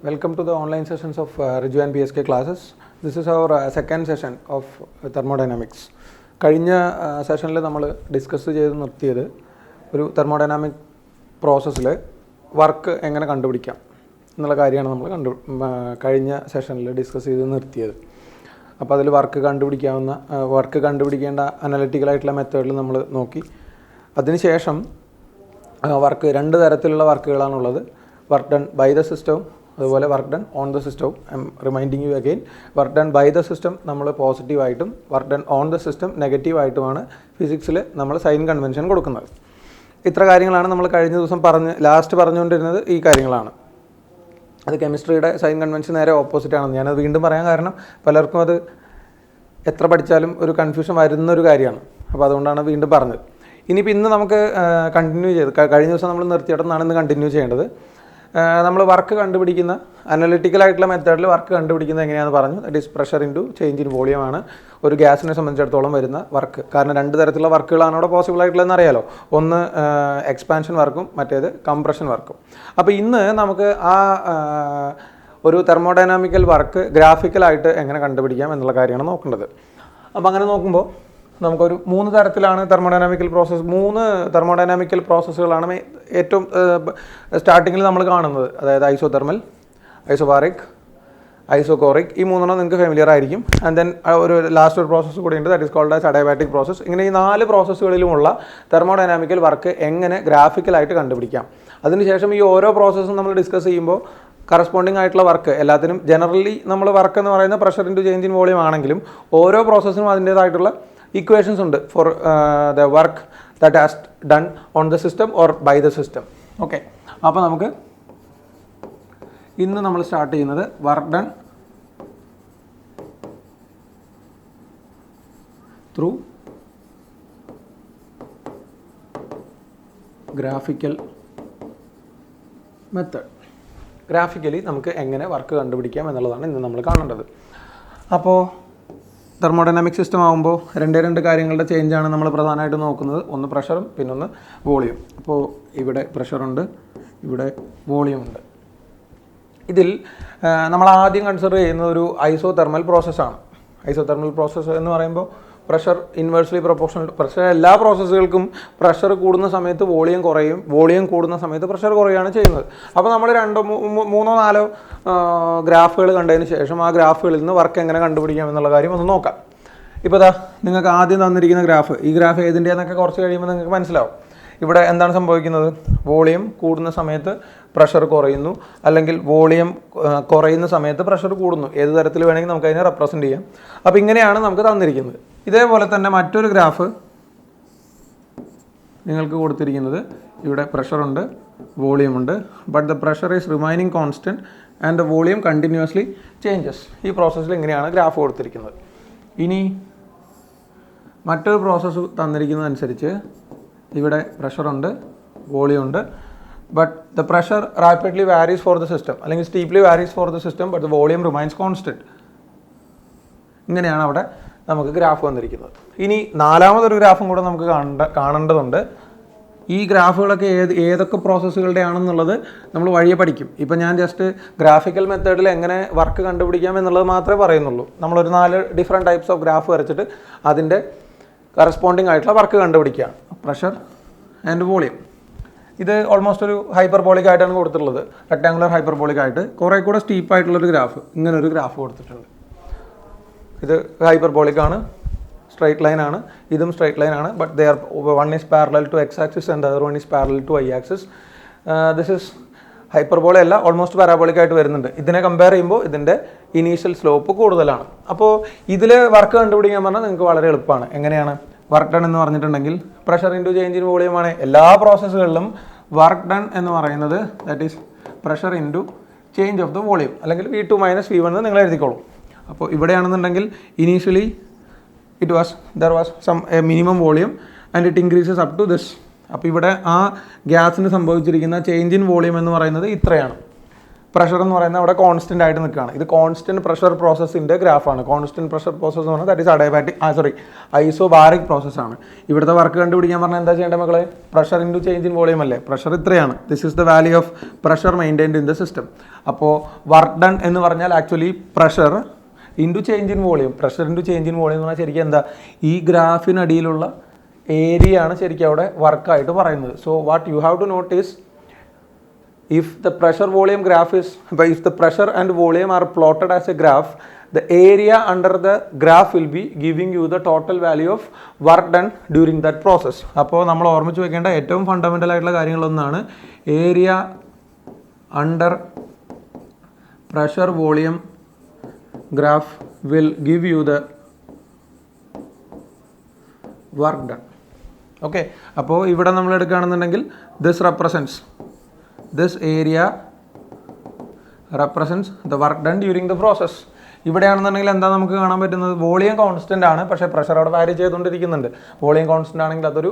Welcome to the online sessions of Riju and PSK classes. This is our second session of thermodynamics. കഴിഞ്ഞ സെഷനിൽ നമ്മൾ discuss ചെയ്ത് നിർത്തിയത് ഒരു തെർമോഡൈനാമിക് പ്രോസസ്സിൽ വർക്ക് എങ്ങനെ കണ്ടുപിടിക്കാം എന്നുള്ള കാര്യമാണ് നമ്മൾ കഴിഞ്ഞ സെഷനിൽ ഡിസ്കസ് ചെയ്ത് നിർത്തിയത്. അപ്പോൾ അതിൽ വർക്ക് കണ്ടുപിടിക്കേണ്ട അനലിറ്റിക്കലായിട്ടുള്ള മെത്തേഡിൽ നമ്മൾ നോക്കി. അതിനുശേഷം വർക്ക് രണ്ട് തരത്തിലുള്ള വർക്കുകളാണുള്ളത്. വർക്ക് ഡൺ ബൈ ദ സിസ്റ്റവും അതുപോലെ വർക്ക് ഡൺ ഓൺ ദ സിസ്റ്റവും. I'm reminding you again, work done by the system നമ്മൾ പോസിറ്റീവായിട്ടും work done on the system നെഗറ്റീവായിട്ടുമാണ് ഫിസിക്സിൽ നമ്മൾ സൈൻ കൺവെൻഷൻ കൊടുക്കുന്നത്. ഇത്ര കാര്യങ്ങളാണ് നമ്മൾ കഴിഞ്ഞ ദിവസം ലാസ്റ്റ് പറഞ്ഞുകൊണ്ടിരുന്നത്. ഈ കാര്യങ്ങളാണ്. അത് കെമിസ്ട്രിയുടെ സൈൻ കൺവെൻഷൻ നേരെ ഓപ്പോസിറ്റാണ്. ഞാനത് വീണ്ടും പറയാൻ കാരണം പലർക്കും അത് എത്ര പഠിച്ചാലും ഒരു കൺഫ്യൂഷൻ വരുന്നൊരു കാര്യമാണ്. അപ്പോൾ അതുകൊണ്ടാണ് വീണ്ടും പറഞ്ഞത്. ഇനിയിപ്പോൾ ഇന്ന് നമുക്ക് കണ്ടിന്യൂ ചെയ്ത് കഴിഞ്ഞ ദിവസം നമ്മൾ നിർത്തിയിടത്താണ് ഇന്ന് കണ്ടിന്യൂ ചെയ്യേണ്ടത്. നമ്മൾ വർക്ക് കണ്ടുപിടിക്കുന്ന അനലിറ്റിക്കലായിട്ടുള്ള മെത്തേഡിൽ വർക്ക് കണ്ടുപിടിക്കുന്നത് എങ്ങനെയാണെന്ന് പറഞ്ഞു. That is pressure into change in വോളിയമാണ് ഒരു ഗ്യാസിനെ സംബന്ധിച്ചിടത്തോളം വരുന്ന വർക്ക്. കാരണം രണ്ട് തരത്തിലുള്ള വർക്കുകളാണ് അവിടെ പോസിബിൾ ആയിട്ടുള്ളതെന്ന് അറിയാലോ. ഒന്ന് എക്സ്പാൻഷൻ വർക്കും മറ്റേത് കംപ്രഷൻ വർക്കും. അപ്പോൾ ഇന്ന് നമുക്ക് ആ ഒരു തെർമോഡൈനാമിക്കൽ വർക്ക് ഗ്രാഫിക്കലായിട്ട് എങ്ങനെ കണ്ടുപിടിക്കാം എന്നുള്ള കാര്യമാണ് നോക്കേണ്ടത്. അപ്പോൾ അങ്ങനെ നോക്കുമ്പോൾ നമുക്കൊരു മൂന്ന് തരത്തിലാണ് തെർമോഡൈനാമിക്കൽ തെർമോഡൈനാമിക്കൽ പ്രോസസ്സുകളാണ് ഏറ്റവും സ്റ്റാർട്ടിങ്ങിൽ നമ്മൾ കാണുന്നത്. അതായത് ഐസോതെർമൽ, ഐസോബാറിക്, ഐസോകോറിക്. ഈ മൂന്നെണ്ണം നിങ്ങൾക്ക് ഫെമിലിയർ ആയിരിക്കും. ആൻഡ് ദെൻ ഒരു ലാസ്റ്റ് ഒരു പ്രോസസ്സ് കൂടിയുണ്ട്, that is called as adiabatic process. ഇങ്ങനെ ഈ 4 പ്രോസസ്സുകളിലുമുള്ള തെർമോഡൈനാമിക്കൽ വർക്ക് എങ്ങനെ ഗ്രാഫിക്കലായിട്ട് കണ്ടുപിടിക്കാം. അതിനുശേഷം ഈ ഓരോ പ്രോസസ്സും നമ്മൾ ഡിസ്കസ് ചെയ്യുമ്പോൾ കറസ്പോണ്ടിങ് ആയിട്ടുള്ള വർക്ക് എല്ലാത്തിനും ജനറലി നമ്മൾ വർക്ക് എന്ന് പറയുന്ന pressure into change in volume ആണെങ്കിലും ഓരോ പ്രോസസ്സിനും അതിൻ്റേതായിട്ടുള്ള ഇക്വേഷൻസ് ഉണ്ട് for the work that has done on the system or by the system. Okay, അപ്പോൾ നമുക്ക് ഇന്ന് നമ്മൾ സ്റ്റാർട്ട് ചെയ്യുന്നത് work done through graphical method. Graphically നമുക്ക് എങ്ങനെ വർക്ക് കണ്ടുപിടിക്കാം എന്നുള്ളതാണ് ഇന്ന് നമ്മൾ കാണേണ്ടത്. അപ്പോൾ തെർമോഡൈനാമിക് സിസ്റ്റം ആകുമ്പോൾ രണ്ട് കാര്യങ്ങളുടെ ചേഞ്ചാണ് നമ്മൾ പ്രധാനമായിട്ട് നോക്കുന്നത്. ഒന്ന് പ്രഷറും പിന്നൊന്ന് വോളിയം. അപ്പോൾ ഇവിടെ പ്രഷറുണ്ട്, ഇവിടെ വോളിയം ഉണ്ട്. ഇതിൽ നമ്മൾ ആദ്യം കൺസിഡർ ചെയ്യുന്ന ഒരു ഐസോതെർമൽ പ്രോസസ്സാണ്. ഐസോതെർമൽ പ്രോസസ്സ് എന്ന് പറയുമ്പോൾ പ്രഷർ ഇൻവേഴ്സ്ലി പ്രൊപ്പോർഷണൽ. പ്രഷർ എല്ലാ പ്രോസസ്സുകൾക്കും പ്രഷർ കൂടുന്ന സമയത്ത് വോളിയം കുറയും, വോളിയം കൂടുന്ന സമയത്ത് പ്രഷർ കുറയുകയാണ് ചെയ്യുന്നത്. അപ്പോൾ നമ്മൾ 3-4 ഗ്രാഫുകൾ കണ്ടതിന് ശേഷം ആ ഗ്രാഫുകളിൽ നിന്ന് വർക്ക് എങ്ങനെ കണ്ടുപിടിക്കാം എന്നുള്ള കാര്യം ഒന്ന് നോക്കാം. ഇപ്പോൾ നിങ്ങൾക്ക് ആദ്യം തന്നിരിക്കുന്ന ഗ്രാഫ്, ഈ ഗ്രാഫ് ഏതിൻ്റെയെന്നൊക്കെ കുറച്ച് കഴിയുമ്പോൾ നിങ്ങൾക്ക് മനസ്സിലാവും. ഇവിടെ എന്താണ് സംഭവിക്കുന്നത്? വോളിയം കൂടുന്ന സമയത്ത് പ്രഷർ കുറയുന്നു, അല്ലെങ്കിൽ വോളിയം കുറയുന്ന സമയത്ത് പ്രഷർ കൂടുന്നു. ഏത് തരത്തിൽ വേണമെങ്കിൽ നമുക്ക് അതിനെ റെപ്രസെൻറ്റ് ചെയ്യാം. അപ്പോൾ ഇങ്ങനെയാണ് നമുക്ക് തന്നിരിക്കുന്നത്. ഇതേപോലെ തന്നെ മറ്റൊരു ഗ്രാഫ് നിങ്ങൾക്ക് കൊടുത്തിരിക്കുന്നത്. ഇവിടെ പ്രഷറുണ്ട്, വോളിയമുണ്ട്, but the pressure is remaining constant and the volume continuously changes. ഈ പ്രോസസ്സിൽ ഇങ്ങനെയാണ് ഗ്രാഫ് കൊടുത്തിരിക്കുന്നത്. ഇനി മറ്റൊരു പ്രോസസ്സ് തന്നിരിക്കുന്നതനുസരിച്ച് ഇവിടെ പ്രഷറുണ്ട്, വോളിയം ഉണ്ട്, but the pressure rapidly varies for the system, അല്ലെങ്കിൽ steeply varies for the system, but the volume remains constant. ഇങ്ങനെയാണ് അവിടെ നമുക്ക് ഗ്രാഫ് വന്നിരിക്കുന്നത്. ഇനി നാലാമതൊരു ഗ്രാഫും കൂടെ നമുക്ക് കാണേണ്ടതുണ്ട്. ഈ ഗ്രാഫുകളൊക്കെ ഏതൊക്കെ പ്രോസസ്സുകളുടെ ആണെന്നുള്ളത് നമ്മൾ വഴിയെ പഠിക്കും. ഇപ്പം ഞാൻ ജസ്റ്റ് ഗ്രാഫിക്കൽ മെത്തേഡിൽ എങ്ങനെ വർക്ക് കണ്ടുപിടിക്കാം എന്നുള്ളത് മാത്രമേ പറയുന്നുള്ളൂ. നമ്മളൊരു 4 ഡിഫറെൻറ്റ് ടൈപ്സ് ഓഫ് ഗ്രാഫ് വരച്ചിട്ട് അതിൻ്റെ കറസ്പോണ്ടിങ് ആയിട്ടുള്ള വർക്ക് കണ്ടുപിടിക്കുകയാണ്. Pressure and volume. ഇത് ഓൾമോസ്റ്റ് ഒരു ഹൈപ്പർബോളിക് ആയിട്ടാണ് കൊടുത്തിട്ടുള്ളത്, റെക്ടാങ്കുലർ ഹൈപ്പർബോളിക് ആയിട്ട്. കുറേ കൂടെ സ്റ്റീപ്പായിട്ടുള്ളൊരു ഗ്രാഫ്, ഇങ്ങനൊരു ഗ്രാഫ് കൊടുത്തിട്ടുണ്ട്. ഇത് ഹൈപ്പർബോളിക് ആണ്, സ്ട്രൈറ്റ് ലൈൻ ആണ്, ഇതും സ്ട്രൈറ്റ് ലൈൻ ആണ്. But one is parallel to x axis and the other one is parallel to y axis. This is hyperbola അല്ല, ഓൾമോസ്റ്റ് പാരാബോളിക് ആയിട്ട് വരുന്നുണ്ട്. ഇതിനെ കമ്പയർ ചെയ്യുമ്പോൾ ഇതിൻ്റെ ഇനീഷ്യൽ സ്ലോപ്പ് കൂടുതലാണ്. അപ്പോൾ ഇതിൽ വർക്ക് കണ്ടുപിടിക്കാൻ പറഞ്ഞാൽ നിങ്ങൾക്ക് വളരെ എളുപ്പമാണ്. എങ്ങനെയാണ്? വർക്ക് ഡൺ എന്ന് പറഞ്ഞിട്ടുണ്ടെങ്കിൽ പ്രഷർ ഇൻറ്റു ചേഞ്ച് ഇൻ വോളിയമാണ്. എല്ലാ പ്രോസസ്സുകളിലും വർക്ക് ഡൺ എന്ന് പറയുന്നത് that is pressure into change of the volume, അല്ലെങ്കിൽ V2 - V1 എന്ന് നിങ്ങൾ എഴുതിക്കോളൂ. അപ്പോൾ ഇവിടെയാണെന്നുണ്ടെങ്കിൽ initially there was a minimum volume and it increases up to this. അപ്പോൾ ഇവിടെ ആ ഗ്യാസിന് സംഭവിച്ചിരിക്കുന്ന ചേഞ്ച് ഇൻ വോളിയം എന്ന് പറയുന്നത് ഇത്രയാണ്. പ്രഷർ എന്ന് പറയുന്നത് അവിടെ കോൺസ്റ്റന്റ് ആയിട്ട് നിൽക്കുകയാണ്. ഇത് കോൺസ്റ്റന്റ് പ്രഷർ പ്രോസസ്സിന്റെ ഗ്രാഫാണ്. കോൺസ്റ്റന്റ് പ്രഷർ പ്രോസസ് എന്ന് പറഞ്ഞാൽ ദാറ്റ് ഈസ് അഡിയാബാറ്റിക് ഐസോബാറിക് പ്രോസസ്സാണ്. ഇവിടുത്തെ വർക്ക് കണ്ടുപിടിക്കാൻ പറഞ്ഞാൽ എന്താ ചെയ്യേണ്ടത് മക്കളെ? Pressure into change in volume അല്ലേ? പ്രഷർ ഇത്രയാണ്. This is the value of pressure maintained in the system. അപ്പോൾ വർക്ക് ഡൺ എന്ന് പറഞ്ഞാൽ actually pressure into change in volume. Pressure into change in volume എന്ന് പറഞ്ഞാൽ ശരിക്കും എന്താ? ഈ ഗ്രാഫിനടിയിലുള്ള ഏരിയ ആണ് ശരിക്കും അവിടെ വർക്കായിട്ട് പറയുന്നത്. So what you have to note is if the pressure volume graph is, if the pressure and volume are plotted as a graph, the area under the graph will be giving you the total value of work done during that process. അപ്പോൾ നമ്മൾ ഓർമ്മിച്ച് വെക്കേണ്ട ഏറ്റവും fundamental ആയിട്ടുള്ള കാര്യങ്ങളൊന്നാണ് area under pressure volume graph will give you the work done. Okay, അപ്പോൾ ഇവിടെ നമ്മൾ എടുക്കുകയാണെന്നുണ്ടെങ്കിൽ this represents this area represents the work done during the process. ഇവിടെയാണെന്നുണ്ടെങ്കിൽ എന്താ നമുക്ക് കാണാൻ പറ്റുന്നത്? വോളിയം കോൺസ്റ്റന്റ് ആണ്, പക്ഷേ പ്രഷർ അവിടെ വാരി ചെയ്തുകൊണ്ടിരിക്കുന്നുണ്ട്. വോളിയം കോൺസ്റ്റന്റ് ആണെങ്കിൽ അതൊരു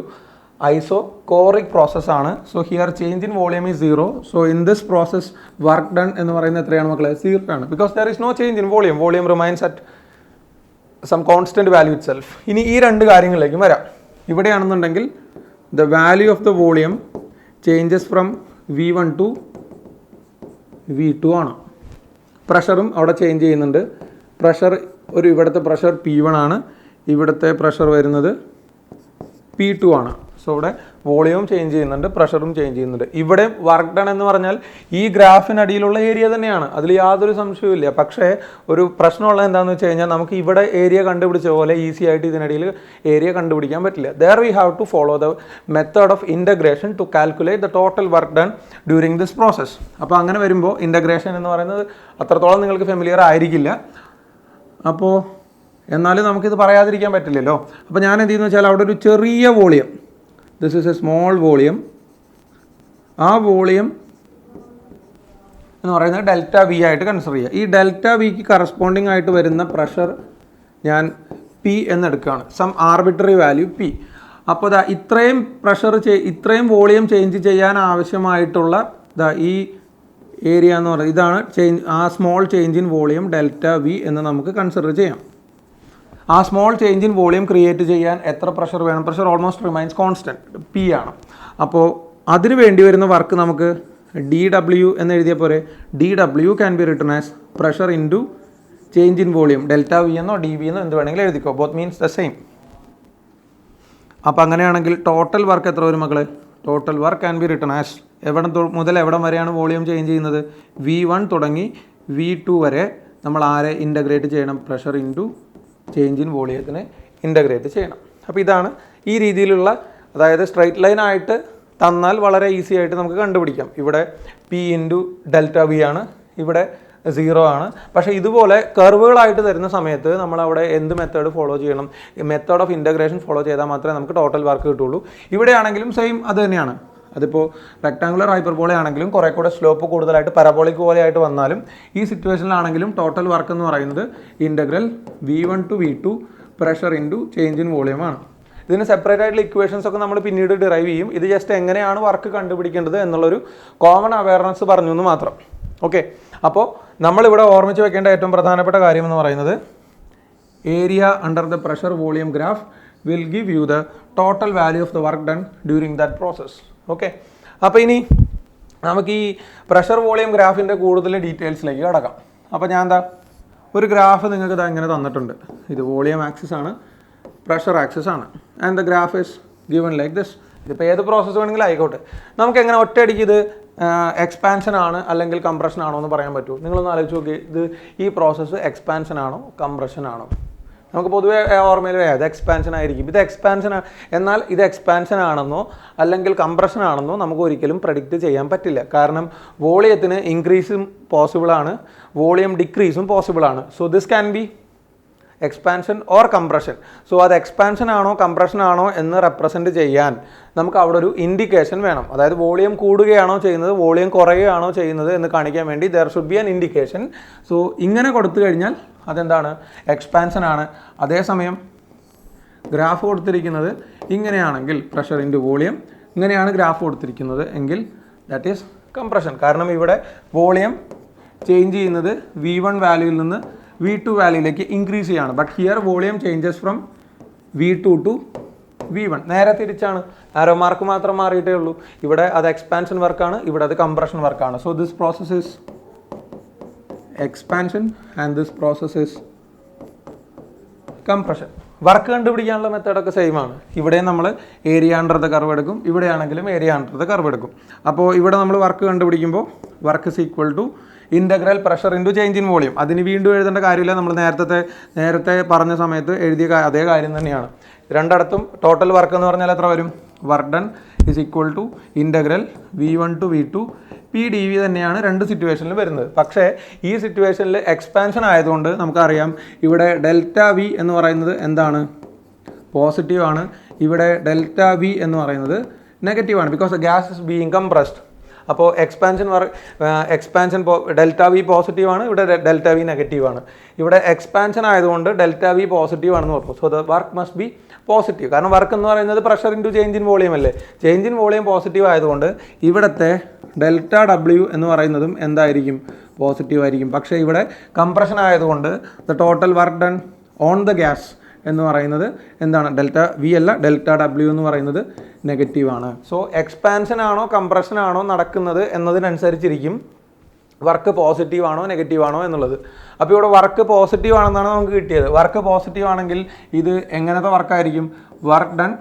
ഐസോകോറിക് പ്രോസസ് ആണ്. So here change in volume is 0. So in this process work done എന്ന് പറയുന്നത് എത്രയാണ് മക്കളെ? 0 ആണ്. Because there is no change in volume. Volume remains at some constant value itself. ഇനി ഈ രണ്ട് കാര്യങ്ങളിലേക്കും വരാം. ഇവിടെയാണെന്നുണ്ടെങ്കിൽ the value of the volume changes from V1 to V2 ആണ്. പ്രഷറും അവിടെ ചേഞ്ച് ചെയ്യുന്നുണ്ട്. പ്രഷർ ഇവിടുത്തെ പ്രഷർ P1 ആണ്, ഇവിടുത്തെ പ്രഷർ വരുന്നത് P2 ആണ്. സോ ഇവിടെ വോളിയവും ചേഞ്ച് ചെയ്യുന്നുണ്ട്, പ്രഷറും ചേഞ്ച് ചെയ്യുന്നുണ്ട്. ഇവിടെ വർക്ക് ഡൺ എന്ന് പറഞ്ഞാൽ ഈ ഗ്രാഫിനടിയിലുള്ള ഏരിയ തന്നെയാണ്, അതിൽ യാതൊരു സംശയവുമില്ല. പക്ഷേ ഒരു പ്രശ്നമുള്ളത് എന്താണെന്ന് വെച്ച് കഴിഞ്ഞാൽ നമുക്ക് ഇവിടെ ഏരിയ കണ്ടുപിടിച്ച പോലെ ഈസി ആയിട്ട് ഇതിനിടയിൽ ഏരിയ കണ്ടുപിടിക്കാൻ പറ്റില്ല. There we have to follow the method of integration to calculate the total work done during this process. അപ്പോൾ അങ്ങനെ വരുമ്പോൾ ഇൻ്റഗ്രേഷൻ എന്ന് പറയുന്നത് അത്രത്തോളം നിങ്ങൾക്ക് ഫെമിലിയർ ആയിരിക്കില്ല. അപ്പോൾ എന്നാലും നമുക്കിത് പറയാതിരിക്കാൻ പറ്റില്ലല്ലോ. അപ്പോൾ ഞാൻ എന്ത് ചെയ്യുന്നു വെച്ചാൽ അവിടെ ഒരു ചെറിയ volume, this is A small volume, ആ വോളിയം എന്ന് പറയുന്നത് ഡെൽറ്റ വി ആയിട്ട് കൺസിഡർ ചെയ്യുക. ഈ ഡെൽറ്റ വിക്ക് കറസ്പോണ്ടിങ് ആയിട്ട് വരുന്ന പ്രഷർ ഞാൻ പി എന്നെടുക്കുകയാണ്, സം ആർബിട്രറി വാല്യൂ പി. അപ്പോൾ ഇത്രയും പ്രഷർ ഇത്രയും വോളിയം ചേഞ്ച് ചെയ്യാൻ ആവശ്യമായിട്ടുള്ള ഈ ഏരിയ എന്ന് പറയുന്നത് ഇതാണ് ആ small change in volume delta V എന്ന് നമുക്ക് കൺസിഡർ ചെയ്യാം. ആ small change in volume create ചെയ്യാൻ എത്ര പ്രഷർ വേണം? Pressure almost remains constant P ആണ്. അപ്പോൾ അതിന് വേണ്ടി വരുന്ന വർക്ക് നമുക്ക് ഡി ഡബ്ല്യു എന്ന് എഴുതിയ പോലെ d W can be written as pressure into change in volume delta V എന്നോ ഡി വി എന്നോ എന്ത് വേണമെങ്കിലും എഴുതിക്കോ. Both means the same. അപ്പോൾ അങ്ങനെയാണെങ്കിൽ ടോട്ടൽ വർക്ക് എത്ര വരും മക്കളെ? Total work can be written as എവിടെ മുതൽ എവിടം വരെയാണ് വോളിയം ചേഞ്ച് ചെയ്യുന്നത്? V1 തുടങ്ങി V2 വരെ നമ്മൾ ആരെ ഇൻ്റഗ്രേറ്റ് ചെയ്യണം? പ്രഷർ ഇൻറ്റു ചേഞ്ച് ഇൻ വോളിയത്തിനെ ഇൻ്റഗ്രേറ്റ് ചെയ്യണം. അപ്പോൾ ഇതാണ് ഈ രീതിയിലുള്ള, അതായത് സ്ട്രൈറ്റ് ലൈൻ ആയിട്ട് തന്നാൽ വളരെ ഈസി ആയിട്ട് നമുക്ക് കണ്ടുപിടിക്കാം. ഇവിടെ പി ഇൻറ്റു ഡെൽറ്റ വി ആണ്, ഇവിടെ 0 ആണ്. പക്ഷേ ഇതുപോലെ കർവുകളായിട്ട് തരുന്ന സമയത്ത് നമ്മൾ അവിടെ എന്ത് മെത്തേഡ് ഫോളോ ചെയ്യണം? മെത്തേഡ് ഓഫ് ഇൻ്റഗ്രേഷൻ ഫോളോ ചെയ്താൽ മാത്രമേ നമുക്ക് ടോട്ടൽ വർക്ക് കിട്ടുള്ളൂ. ഇവിടെയാണെങ്കിലും സെയിം അത് തന്നെയാണ്. അതിപ്പോൾ റെക്ടാങ്കുലർ ഹൈപ്പർബോള ആണെങ്കിലും കുറേ കൂടെ സ്ലോപ്പ് കൂടുതലായിട്ട് പരാബോളിക് പോലെ ആയിട്ട് വന്നാലും ഈ സിറ്റുവേഷനിലാണെങ്കിലും ടോട്ടൽ വർക്ക് എന്ന് പറയുന്നത് integral V1 to V2 pressure into change in volume ആണ്. ഇതിന് സെപ്പറേറ്റ് ആയിട്ടുള്ള ഇക്വേഷൻസ് ഒക്കെ നമ്മൾ പിന്നീട് ഡിറൈവ് ചെയ്യും. ഇത് ജസ്റ്റ് എങ്ങനെയാണ് വർക്ക് കണ്ടുപിടിക്കേണ്ടത് എന്നുള്ളൊരു കോമൺ അവയർനെസ് പറഞ്ഞു എന്ന് മാത്രം. ഓക്കെ, അപ്പോൾ നമ്മളിവിടെ ഓർമ്മിച്ച് വെക്കേണ്ട ഏറ്റവും പ്രധാനപ്പെട്ട കാര്യം എന്ന് പറയുന്നത് area under the pressure volume graph will give you the total value of the work done during that process. Okay, അപ്പോൾ ഇനി നമുക്ക് ഈ പ്രഷർ വോളിയം ഗ്രാഫിൻ്റെ കൂടുതൽ ഡീറ്റെയിൽസിലേക്ക് കടക്കാം. അപ്പോൾ ഞാൻ ഒരു ഗ്രാഫ് നിങ്ങൾക്ക് ഇങ്ങനെ തന്നിട്ടുണ്ട്. ഇത് വോളിയം ആക്സിസ് ആണ്, പ്രഷർ ആക്സിസ് ആണ്, and the graph is given like this. ഇതിപ്പോൾ ഏത് പ്രോസസ്സ് വേണമെങ്കിലും ആയിക്കോട്ടെ. നമുക്ക് എങ്ങനെ ഒറ്റയടിക്ക് ഇത് എക്സ്പാൻഷൻ ആണ് അല്ലെങ്കിൽ കംപ്രഷൻ ആണോ എന്ന് പറയാൻ പറ്റുമോ? നിങ്ങളൊന്ന് ആലോചിച്ച് നോക്കി, ഇത് ഈ പ്രോസസ്സ് എക്സ്പാൻഷൻ ആണോ കംപ്രഷൻ ആണോ? നമുക്ക് പൊതുവേ ഓർമ്മയിൽ ഇത് എക്സ്പാൻഷൻ ആയിരിക്കും. ഇത് എക്സ്പാൻഷൻ എന്നാൽ ഇത് എക്സ്പാൻഷൻ ആണെന്നോ അല്ലെങ്കിൽ കംപ്രഷൻ ആണെന്നോ നമുക്ക് ഒരിക്കലും പ്രഡിക്റ്റ് ചെയ്യാൻ പറ്റില്ല. കാരണം വോളിയത്തിന് ഇൻക്രീസും പോസിബിൾ ആണ്, വോളിയം ഡിക്രീസും പോസിബിൾ ആണ്. So this can B expansion or compression. So അത് എക്സ്പാൻഷൻ ആണോ കംപ്രഷൻ ആണോ എന്ന് റെപ്രസെൻറ്റ് ചെയ്യാൻ നമുക്ക് അവിടെ ഒരു ഇൻഡിക്കേഷൻ വേണം. അതായത് വോളിയം കൂടുകയാണോ ചെയ്യുന്നത്, വോളിയം കുറയുകയാണോ ചെയ്യുന്നത് എന്ന് കാണിക്കാൻ വേണ്ടി there should B an indication. So ഇങ്ങനെ കൊടുത്തു കഴിഞ്ഞാൽ അതെന്താണ്? എക്സ്പാൻഷൻ ആണ്. അതേസമയം ഗ്രാഫ് കൊടുത്തിരിക്കുന്നത് ഇങ്ങനെയാണെങ്കിൽ പ്രഷർ ഇൻറ്റു വോളിയം, ഇങ്ങനെയാണ് ഗ്രാഫ് കൊടുത്തിരിക്കുന്നത് എങ്കിൽ ദാറ്റ് ഈസ് കംപ്രഷൻ. കാരണം ഇവിടെ വോളിയം ചേഞ്ച് ചെയ്യുന്നത് V1 വാല്യൂയിൽ നിന്ന് V2 വാല്യൂയിലേക്ക് ഇൻക്രീസ് ചെയ്യാണ്. But here volume changes from V2 to V1. നേരെ തിരിച്ചാണ്, ആരോ മാർക്ക് മാത്രം മാറിയിട്ടേ ഉള്ളൂ. ഇവിടെ അത് എക്സ്പാൻഷൻ വർക്കാണ്, ഇവിടെ അത് കംപ്രഷൻ വർക്കാണ്. So this process is expansion and this process is compression. Work കണ്ടുപിടിക്കാനുള്ള മെത്തേഡൊക്കെ സെയിം ആണ്. ഇവിടെ നമ്മൾ ഏരിയ അണ്ടർ ദ കർവ് എടുക്കും, ഇവിടെയാണെങ്കിലും ഏരിയ അണ്ടർ ദ കർവ് എടുക്കും. അപ്പോൾ ഇവിടെ നമ്മൾ വർക്ക് കണ്ടുപിടിക്കുമ്പോൾ work is equal to integral pressure into change in volume. അതിന് വീണ്ടും എഴുതേണ്ട കാര്യമില്ല, നമ്മൾ നേരത്തെ പറഞ്ഞ സമയത്ത് എഴുതിയ അതേ കാര്യം തന്നെയാണ്. രണ്ടിടത്തും ടോട്ടൽ വർക്ക് എന്ന് പറഞ്ഞാൽ എത്ര വരും? Work done is equal to integral V1 to V2 PdV തന്നെയാണ് രണ്ട് സിറ്റുവേഷനിൽ വരുന്നത്. പക്ഷേ ഈ സിറ്റുവേഷനിൽ എക്സ്പാൻഷൻ ആയതുകൊണ്ട് നമുക്കറിയാം ഇവിടെ ഡെൽറ്റ V എന്ന് പറയുന്നത് എന്താണ്? പോസിറ്റീവ് ആണ്. ഇവിടെ ഡെൽറ്റ V എന്ന് പറയുന്നത് നെഗറ്റീവ് ആണ്, because gas is being compressed. അപ്പോൾ എക്സ്പാൻഷൻ ഡെൽറ്റ V പോസിറ്റീവ് ആണ്, ഇവിടെ ഡെൽറ്റ V നെഗറ്റീവ് ആണ്. ഇവിടെ എക്സ്പാൻഷൻ ആയതുകൊണ്ട് ഡെൽറ്റ V പോസിറ്റീവ് ആണെന്ന് പറഞ്ഞു. So the work must be positive. കാരണം വർക്ക് എന്ന് പറയുന്നത് pressure into change in volume അല്ലേ. ചേഞ്ച് ഇൻ വോളിയം പോസിറ്റീവ് ആയതുകൊണ്ട് ഇവിടുത്തെ ഡെൽറ്റ W എന്ന് പറയുന്നതും എന്തായിരിക്കും? പോസിറ്റീവ് ആയിരിക്കും. പക്ഷേ ഇവിടെ കംപ്രഷൻ ആയതുകൊണ്ട് the total work done on the gas എന്ന് പറയുന്നത് എന്താണ്? ഡെൽറ്റ V അല്ല, ഡെൽറ്റ W എന്ന് പറയുന്നത് നെഗറ്റീവ് ആണ്. സോ എക്സ്പാൻഷൻ ആണോ കംപ്രഷൻ ആണോ നടക്കുന്നത് എന്നതിനനുസരിച്ചിരിക്കും വർക്ക് പോസിറ്റീവ് ആണോ നെഗറ്റീവ് ആണോ എന്നുള്ളത്. അപ്പോൾ ഇവിടെ വർക്ക് പോസിറ്റീവ് ആണെന്നാണ് നമുക്ക് കിട്ടിയത്. വർക്ക് പോസിറ്റീവ് ആണെങ്കിൽ ഇത് എങ്ങനത്തെ വർക്കായിരിക്കും? Work done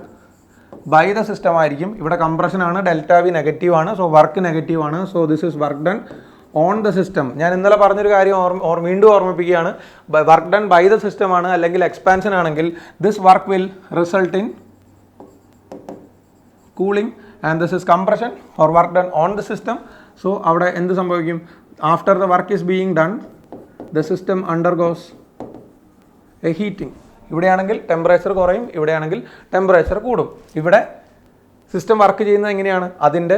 by the system ആയിരിക്കും. ഇവിടെ കംപ്രഷൻ ആണ്, ഡെൽറ്റ V നെഗറ്റീവ് ആണ്, സോ വർക്ക് നെഗറ്റീവ് ആണ്. So this is work done on the system. ഞാൻ ഇന്നലെ പറഞ്ഞൊരു കാര്യം വീണ്ടും ഓർമ്മിപ്പിക്കുകയാണ്. Work done by the system ആണ് അല്ലെങ്കിൽ എക്സ്പാൻഷൻ ആണെങ്കിൽ this work will result in cooling and this is compression or work done on the system. So അവിടെ എന്ത് സംഭവിക്കും? After the work is being done the system undergoes A heating. ഇവിടെയാണെങ്കിൽ temperature കുറയും, ഇവിടെയാണെങ്കിൽ temperature കൂടും. ഇവിടെ system work ചെയ്യുന്നത് എങ്ങനെയാണ്? അതിൻ്റെ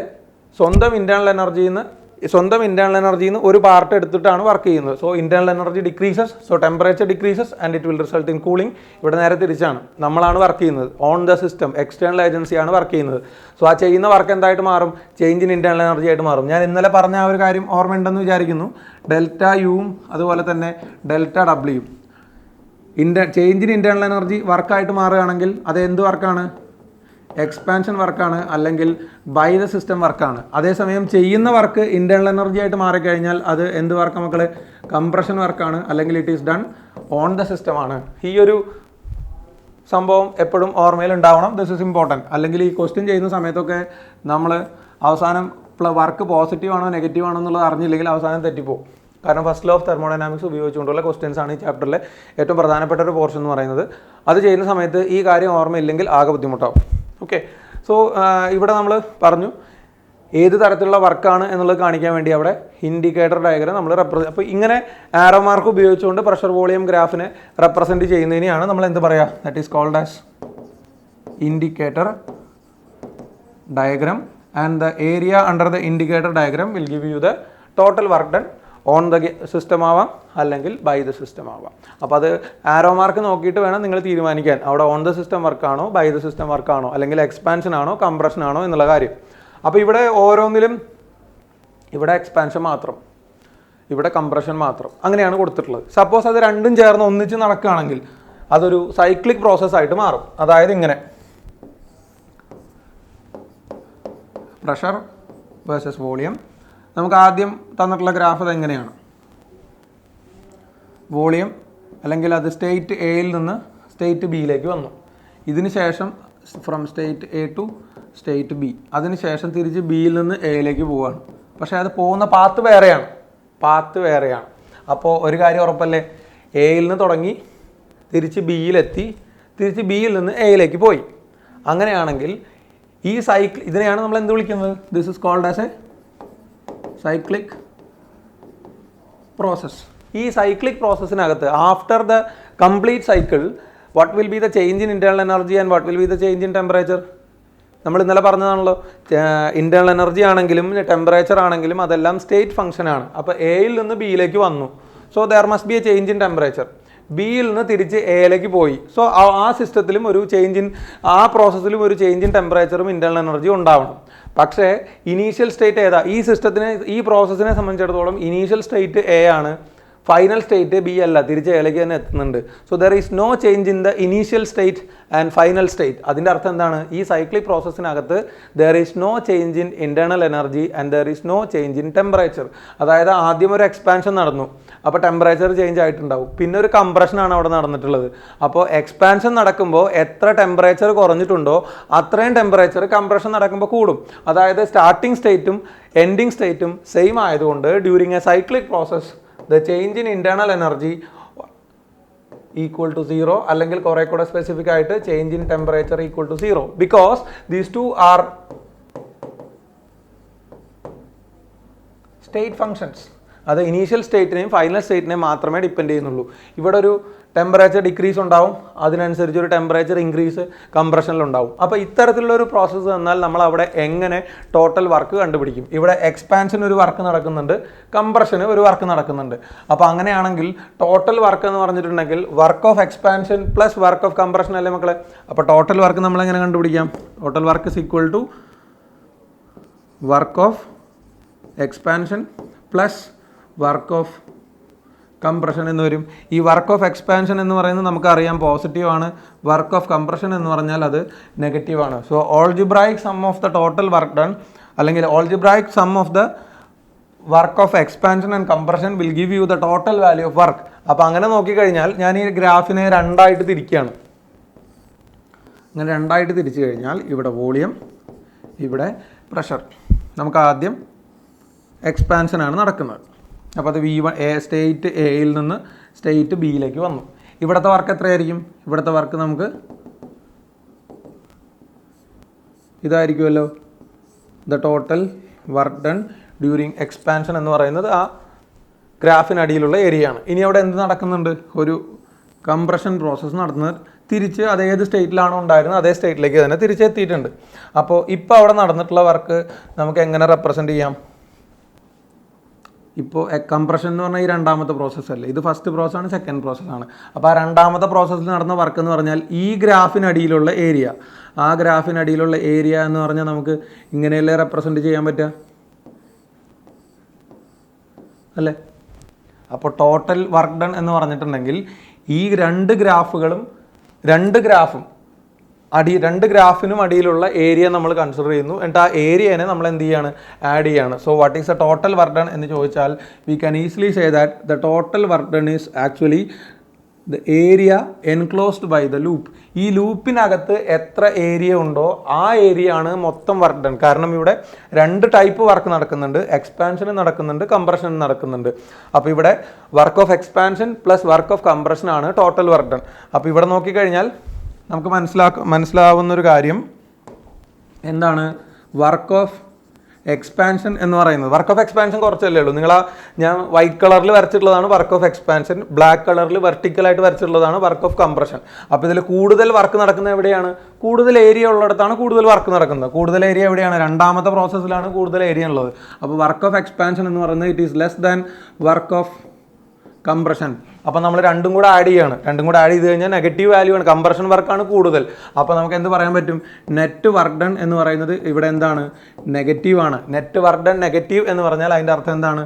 സ്വന്തം ഇൻറ്റേർണൽ എനർജിയിൽ നിന്ന് ഒരു പാർട്ട് എടുത്തിട്ടാണ് വർക്ക് ചെയ്യുന്നത്. So internal energy decreases, so temperature decreases and it will result in cooling. ഇവിടെ നേരെ തിരിച്ചാണ്, നമ്മളാണ് വർക്ക് ചെയ്യുന്നത്, ഓൺ ദ സിസ്റ്റം എക്സ്റ്റേണൽ ഏജൻസിയാണ് വർക്ക് ചെയ്യുന്നത്. സോ ആ ചെയ്യുന്ന വർക്ക് എന്തായിട്ട് മാറും? ചേഞ്ച് ഇൻ ഇൻറ്റേർണൽ എനർജി ആയിട്ട് മാറും. ഞാൻ ഇന്നലെ പറഞ്ഞ ആ ഒരു കാര്യം ഓർമ്മയുണ്ടെന്ന് വിചാരിക്കുന്നു. ഡെൽറ്റ യുവും അതുപോലെ തന്നെ ഡെൽറ്റ ഡബ്ല്യൂയും ചേഞ്ച് ഇൻ ഇൻറ്റേർണൽ എനർജി വർക്കായിട്ട് മാറുകയാണെങ്കിൽ അത് എന്ത് വർക്കാണ്? എക്സ്പാൻഷൻ വർക്കാണ് അല്ലെങ്കിൽ ബൈ ദ സിസ്റ്റം വർക്കാണ്. അതേസമയം ചെയ്യുന്ന വർക്ക് ഇൻറ്റേർണൽ എനർജി ആയിട്ട് മാറിക്കഴിഞ്ഞാൽ അത് എന്ത് വർക്ക് മക്കളെ? കംപ്രഷൻ വർക്കാണ് അല്ലെങ്കിൽ it is done on the system ആണ്. ഈ ഒരു സംഭവം എപ്പോഴും ഓർമ്മയിൽ ഉണ്ടാവണം. This is important. അല്ലെങ്കിൽ ഈ ക്വസ്റ്റ്യൻ ചെയ്യുന്ന സമയത്തൊക്കെ നമ്മൾ അവസാനം വർക്ക് പോസിറ്റീവ് ആണോ നെഗറ്റീവ് ആണോ എന്നുള്ളത് അറിഞ്ഞില്ലെങ്കിൽ അവസാനം തെറ്റിപ്പോകും. കാരണം ഫസ്റ്റ് ലോ ഓഫ് തെർമോഡൈനാമിക്സ് ഉപയോഗിച്ചുകൊണ്ടുള്ള ക്വസ്റ്റ്യൻസ് ആണ് ഈ ചാപ്റ്ററിലെ ഏറ്റവും പ്രധാനപ്പെട്ട ഒരു പോർഷൻ എന്ന് പറയുന്നത്. അത് ചെയ്യുന്ന സമയത്ത് ഈ കാര്യം ഓർമ്മയില്ലെങ്കിൽ ആകെ ബുദ്ധിമുട്ടാവും. ഓക്കെ, സോ ഇവിടെ നമ്മൾ പറഞ്ഞു ഏത് തരത്തിലുള്ള വർക്കാണ് എന്നുള്ളത് കാണിക്കാൻ വേണ്ടി അവിടെ ഇൻഡിക്കേറ്റർ ഡയഗ്രം നമ്മൾ അപ്പോൾ ഇങ്ങനെ ആരോ മാർക്ക് ഉപയോഗിച്ചുകൊണ്ട് പ്രഷർ വോളിയം ഗ്രാഫിനെ റെപ്രസെൻറ്റ് ചെയ്യുന്നതിനെയാണ് നമ്മൾ എന്ത് പറയുക? That is called as indicator diagram and the area under the indicator diagram will give you the total work done on the system ആവാം അല്ലെങ്കിൽ ബൈ ദ സിസ്റ്റം ആവാം. അപ്പോൾ അത് ആരോ മാർക്ക് നോക്കിയിട്ട് വേണം നിങ്ങൾ തീരുമാനിക്കാൻ അവിടെ ഓൺ ദ സിസ്റ്റം വർക്കാണോ ബൈ ദ സിസ്റ്റം വർക്കാണോ അല്ലെങ്കിൽ എക്സ്പാൻഷൻ ആണോ കംപ്രഷൻ ആണോ എന്നുള്ള കാര്യം. അപ്പോൾ ഇവിടെ ഓരോന്നിലും ഇവിടെ എക്സ്പാൻഷൻ മാത്രം, ഇവിടെ കംപ്രഷൻ മാത്രം, അങ്ങനെയാണ് കൊടുത്തിട്ടുള്ളത്. സപ്പോസ് അത് രണ്ടും ചേർന്ന് ഒന്നിച്ച് നടക്കുകയാണെങ്കിൽ അതൊരു സൈക്ലിക് പ്രോസസ്സായിട്ട് മാറും. അതായത് ഇങ്ങനെ പ്രഷർ വേഴ്സസ് വോളിയം. നമുക്ക് ആദ്യം തന്നിട്ടുള്ള ഗ്രാഫ് അത് എങ്ങനെയാണ്? വോളിയം അല്ലെങ്കിൽ അത് സ്റ്റേറ്റ് എയിൽ നിന്ന് സ്റ്റേറ്റ് ബിയിലേക്ക് വന്നു. ഇതിന് ശേഷം from state A to state B, അതിനുശേഷം തിരിച്ച് ബിയിൽ നിന്ന് എയിലേക്ക് പോവുകയാണ്. പക്ഷേ അത് പോകുന്ന പാത്ത് വേറെയാണ്. അപ്പോൾ ഒരു കാര്യം ഉറപ്പല്ലേ, എയിൽ നിന്ന് തുടങ്ങി തിരിച്ച് ബിയിലെത്തി, തിരിച്ച് ബിയിൽ നിന്ന് എയിലേക്ക് പോയി. അങ്ങനെയാണെങ്കിൽ ഈ സൈക്കിൾ ഇതിനെയാണ് നമ്മൾ എന്ത് വിളിക്കുന്നത്? This is called as a cyclic process. ഈ സൈക്ലിക് പ്രോസസ്സിനകത്ത് after the complete cycle what will be the change in internal energy and what will be the change in temperature? നമ്മൾ ഇന്നലെ പറഞ്ഞതാണല്ലോ, ഇൻറ്റേർണൽ എനർജി ആണെങ്കിലും ടെമ്പറേച്ചർ ആണെങ്കിലും അതെല്ലാം state ഫംഗ്ഷനാണ്. അപ്പോൾ എയിൽ നിന്ന് ബിയിലേക്ക് വന്നു, so there must be a change in temperature. ബിയിൽ നിന്ന് തിരിച്ച് എയിലേക്ക് പോയി, സോ ആ സിസ്റ്റത്തിലും ഒരു ചേഞ്ച് ഇൻ, ആ പ്രോസസ്സിലും ഒരു ചേഞ്ച് ഇൻ ടെമ്പറേച്ചറും ഇൻറ്റേർണൽ എനർജി ഉണ്ടാവണം. പക്ഷേ ഇനീഷ്യൽ സ്റ്റേറ്റ് ഏതാ? ഈ സിസ്റ്റത്തിന്, ഈ പ്രോസസ്സിനെ സംബന്ധിച്ചിടത്തോളം ഇനീഷ്യൽ സ്റ്റേറ്റ് എ ആണ്, ഫൈനൽ സ്റ്റേറ്റ് ബി അല്ല, തിരിച്ച് എയിലേക്ക് തന്നെ എത്തുന്നുണ്ട്. So there is no change in the initial state and final state. അതിൻ്റെ അർത്ഥം എന്താണ്? ഈ സൈക്ലിക് പ്രോസസ്സിനകത്ത് there is no change in internal energy and there is no change in temperature. അതായത് ആദ്യം ഒരു എക്സ്പാൻഷൻ നടന്നു, അപ്പോൾ ടെമ്പറേച്ചർ ചേഞ്ച് ആയിട്ടുണ്ടാവും. പിന്നെ ഒരു കംപ്രഷനാണ് അവിടെ നടന്നിട്ടുള്ളത്. അപ്പോൾ എക്സ്പാൻഷൻ നടക്കുമ്പോൾ എത്ര ടെമ്പറേച്ചർ കുറഞ്ഞിട്ടുണ്ടോ അത്രയും ടെമ്പറേച്ചർ കംപ്രഷൻ നടക്കുമ്പോൾ കൂടും. അതായത് സ്റ്റാർട്ടിംഗ് സ്റ്റേറ്റും എൻഡിങ് സ്റ്റേറ്റും സെയിം ആയതുകൊണ്ട് during A cyclic process the change in internal energy equal to 0, അല്ലെങ്കിൽ കുറെ കൂടെ സ്പെസിഫിക് ആയിട്ട് change in temperature equal to 0, because these two are state functions. അത് ഇനീഷ്യൽ സ്റ്റേറ്റിനെയും ഫൈനൽ സ്റ്റേറ്റിനെയും മാത്രമേ ഡിപ്പെൻഡ് ചെയ്യുന്നുള്ളൂ. ഇവിടെ ഒരു ടെമ്പറേച്ചർ ഡിക്രീസ് ഉണ്ടാവും, അതിനനുസരിച്ച് ഒരു ടെമ്പറേച്ചർ ഇൻക്രീസ് കംപ്രഷനിലുണ്ടാവും. അപ്പോൾ ഇത്തരത്തിലുള്ള ഒരു പ്രോസസ്സ് വന്നാൽ നമ്മൾ അവിടെ എങ്ങനെ ടോട്ടൽ വർക്ക് കണ്ടുപിടിക്കും? ഇവിടെ എക്സ്പാൻഷൻ ഒരു വർക്ക് നടക്കുന്നുണ്ട്, കംപ്രഷന് ഒരു വർക്ക് നടക്കുന്നുണ്ട്. അപ്പോൾ അങ്ങനെയാണെങ്കിൽ ടോട്ടൽ വർക്ക് എന്ന് പറഞ്ഞിട്ടുണ്ടെങ്കിൽ work of expansion plus work of compression അല്ലേ മക്കളെ? അപ്പോൾ ടോട്ടൽ വർക്ക് നമ്മൾ എങ്ങനെ കണ്ടുപിടിക്കാം? Total work is equal to work of expansion plus work of compression എന്ന് വരും. ഈ വർക്ക് ഓഫ് എക്സ്പാൻഷൻ എന്ന് പറയുന്നത് നമുക്കറിയാം പോസിറ്റീവ് ആണ്, വർക്ക് ഓഫ് കംപ്രഷൻ എന്ന് പറഞ്ഞാൽ അത് നെഗറ്റീവ് ആണ്. So algebraic sum of the total work done അല്ലെങ്കിൽ algebraic sum of the work of expansion and compression will give you the total value of work. അപ്പോൾ അങ്ങനെ നോക്കിക്കഴിഞ്ഞാൽ ഞാൻ ഈ ഗ്രാഫിനെ രണ്ടായിട്ട് തിരിക്കുകയാണ്. അങ്ങനെ രണ്ടായിട്ട് തിരിച്ചു കഴിഞ്ഞാൽ ഇവിടെ വോളിയം, ഇവിടെ പ്രഷർ. നമുക്ക് ആദ്യം എക്സ്പാൻഷനാണ് നടക്കുന്നത്. അപ്പോൾ അത് V1 സ്റ്റേറ്റ് എയിൽ നിന്ന് സ്റ്റേറ്റ് ബിയിലേക്ക് വന്നു. ഇവിടുത്തെ വർക്ക് എത്രയായിരിക്കും? ഇവിടുത്തെ വർക്ക് നമുക്ക് ഇതായിരിക്കുമല്ലോ, the total work done during expansion എന്ന് പറയുന്നത് ആ ഗ്രാഫിനടിയിലുള്ള ഏരിയ ആണ്. ഇനി അവിടെ എന്ത് നടക്കുന്നുണ്ട്? ഒരു കംപ്രഷൻ പ്രോസസ്സ് നടത്തുന്നത്. തിരിച്ച് അത് ഏത് സ്റ്റേറ്റിലാണോ ഉണ്ടായിരുന്നത് അതേ സ്റ്റേറ്റിലേക്ക് തന്നെ തിരിച്ചെത്തിയിട്ടുണ്ട്. അപ്പോൾ ഇപ്പോൾ അവിടെ നടന്നിട്ടുള്ള വർക്ക് നമുക്ക് എങ്ങനെ റെപ്രസെൻറ്റ് ചെയ്യാം? ഇപ്പോൾ കംപ്രഷൻ എന്ന് പറഞ്ഞാൽ ഈ രണ്ടാമത്തെ പ്രോസസ്സല്ലേ, ഇത് ഫസ്റ്റ് പ്രോസസ്സാണ്, സെക്കൻഡ് പ്രോസസ്സാണ്. അപ്പോൾ ആ രണ്ടാമത്തെ പ്രോസസ്സിൽ നടന്ന വർക്ക് എന്ന് പറഞ്ഞാൽ ഈ ഗ്രാഫിനടിയിലുള്ള ഏരിയ, ആ ഗ്രാഫിനടിയിലുള്ള ഏരിയ എന്ന് പറഞ്ഞാൽ നമുക്ക് ഇങ്ങനെയല്ലേ റെപ്രസെൻറ്റ് ചെയ്യാൻ പറ്റുക അല്ലേ? അപ്പോൾ ടോട്ടൽ വർക്ക് ഡൺ എന്ന് പറഞ്ഞിട്ടുണ്ടെങ്കിൽ ഈ രണ്ട് ഗ്രാഫിനും അടിയിലുള്ള ഏരിയ നമ്മൾ കൺസിഡർ ചെയ്യുന്നു. എന്നിട്ട് ആ ഏരിയനെ നമ്മൾ എന്ത് ചെയ്യാണ്? ആഡ് ചെയ്യാണ്. So what is the total work done എന്ന് ചോദിച്ചാൽ we can easily say that the total work done is actually the area enclosed by the loop. ഈ ലൂപ്പിനകത്ത് എത്ര ഏരിയ ഉണ്ടോ ആ ഏരിയ ആണ് മൊത്തം വർക്ക് ഡൺ. കാരണം ഇവിടെ രണ്ട് ടൈപ്പ് വർക്ക് നടക്കുന്നുണ്ട്, എക്സ്പാൻഷനും നടക്കുന്നുണ്ട്, കംപ്രഷനും നടക്കുന്നുണ്ട്. അപ്പോൾ ഇവിടെ work of expansion plus work of compression ആണ് ടോട്ടൽ വർക്ക് ഡൺ. അപ്പോൾ ഇവിടെ നോക്കിക്കഴിഞ്ഞാൽ നമുക്ക് മനസ്സിലാവുന്നൊരു കാര്യം എന്താണ്? വർക്ക് ഓഫ് എക്സ്പാൻഷൻ എന്ന് പറയുന്നത്, വർക്ക് ഓഫ് എക്സ്പാൻഷൻ കുറച്ചല്ലേ ഉള്ളൂ. ഞാൻ വൈറ്റ് കളറിൽ വരച്ചിട്ടുള്ളതാണ് വർക്ക് ഓഫ് എക്സ്പാൻഷൻ, ബ്ലാക്ക് കളറിൽ വെർട്ടിക്കലായിട്ട് വരച്ചിട്ടുള്ളതാണ് വർക്ക് ഓഫ് കംപ്രഷൻ. അപ്പോൾ ഇതിൽ കൂടുതൽ വർക്ക് നടക്കുന്നത് എവിടെയാണ്? കൂടുതൽ ഏരിയ ഉള്ളിടത്താണ് കൂടുതൽ വർക്ക് നടക്കുന്നത്. കൂടുതൽ ഏരിയ എവിടെയാണ്? രണ്ടാമത്തെ പ്രോസസ്സിലാണ് കൂടുതൽ ഏരിയ ഉള്ളത്. അപ്പോൾ വർക്ക് ഓഫ് എക്സ്പാൻഷൻ എന്ന് പറയുന്നത് it is less than work of compression. അപ്പോൾ നമ്മൾ രണ്ടും കൂടെ ആഡ് ചെയ്യാണ്. രണ്ടും കൂടെ ആഡ് ചെയ്ത് കഴിഞ്ഞാൽ നെഗറ്റീവ് വാല്യൂ ആണ്, കംപ്രഷൻ വർക്കാണ് കൂടുതൽ. അപ്പോൾ നമുക്ക് എന്ത് പറയാൻ പറ്റും? നെറ്റ് വർക്ക് ഡൺ എന്ന് പറയുന്നത് ഇവിടെ എന്താണ്? നെഗറ്റീവ് ആണ്. നെറ്റ് വർക്ക് ഡൺ നെഗറ്റീവ് എന്ന് പറഞ്ഞാൽ അതിൻ്റെ അർത്ഥം എന്താണ്?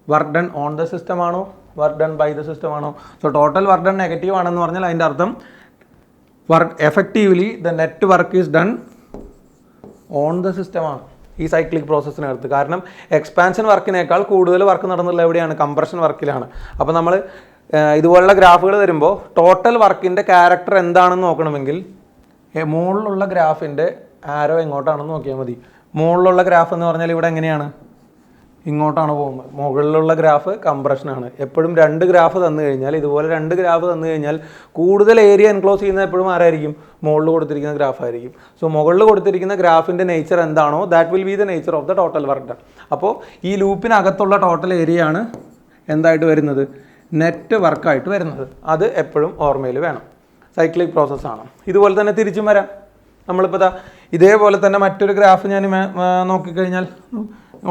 Work done on the system ആണോ, work done by the system ആണോ? So total work done negative ആണെന്ന് പറഞ്ഞാൽ അതിൻ്റെ അർത്ഥം effectively the net work is done on the system ആണ് ഈ സൈക്ലിക് പ്രോസസ്സിനകത്ത്. കാരണം എക്സ്പാൻഷൻ വർക്കിനേക്കാൾ കൂടുതൽ വർക്ക് നടന്നുള്ളത് എവിടെയാണ്? കംപ്രഷൻ വർക്കിലാണ്. അപ്പോൾ നമ്മൾ ഇതുപോലുള്ള ഗ്രാഫുകൾ വരുമ്പോൾ ടോട്ടൽ വർക്കിൻ്റെ ക്യാരക്ടർ എന്താണെന്ന് നോക്കണമെങ്കിൽ മുകളിലുള്ള ഗ്രാഫിൻ്റെ ആരോ എങ്ങോട്ടാണെന്ന് നോക്കിയാൽ മതി. മുകളിലുള്ള ഗ്രാഫ് എന്ന് പറഞ്ഞാൽ ഇവിടെ എങ്ങനെയാണ്? ഇങ്ങോട്ടാണ് പോകുന്നത്. മുകളിലുള്ള ഗ്രാഫ് കംപ്രഷനാണ്. എപ്പോഴും രണ്ട് ഗ്രാഫ് തന്നു കഴിഞ്ഞാൽ, ഇതുപോലെ രണ്ട് ഗ്രാഫ് തന്നു കഴിഞ്ഞാൽ കൂടുതൽ ഏരിയ എൻക്ലോസ് ചെയ്യുന്നത് എപ്പോഴും ആരായിരിക്കും? മുകളിൽ കൊടുത്തിരിക്കുന്ന ഗ്രാഫ് ആയിരിക്കും. സോ മുകളിൽ കൊടുത്തിരിക്കുന്ന ഗ്രാഫിൻ്റെ നേച്ചർ എന്താണോ that will be the nature of the total work done. അപ്പോൾ ഈ ലൂപ്പിനകത്തുള്ള ടോട്ടൽ ഏരിയ ആണ് എന്തായിട്ട് വരുന്നത്? നെറ്റ് വർക്കായിട്ട് വരുന്നത്. അത് എപ്പോഴും ഓർമ്മയിൽ വേണം. സൈക്ലിക് പ്രോസസ്സാണ്. ഇതുപോലെ തന്നെ തിരിച്ചും വരാം. നമ്മളിപ്പോൾ ഇതേപോലെ തന്നെ മറ്റൊരു ഗ്രാഫ് ഞാൻ നോക്കിക്കഴിഞ്ഞാൽ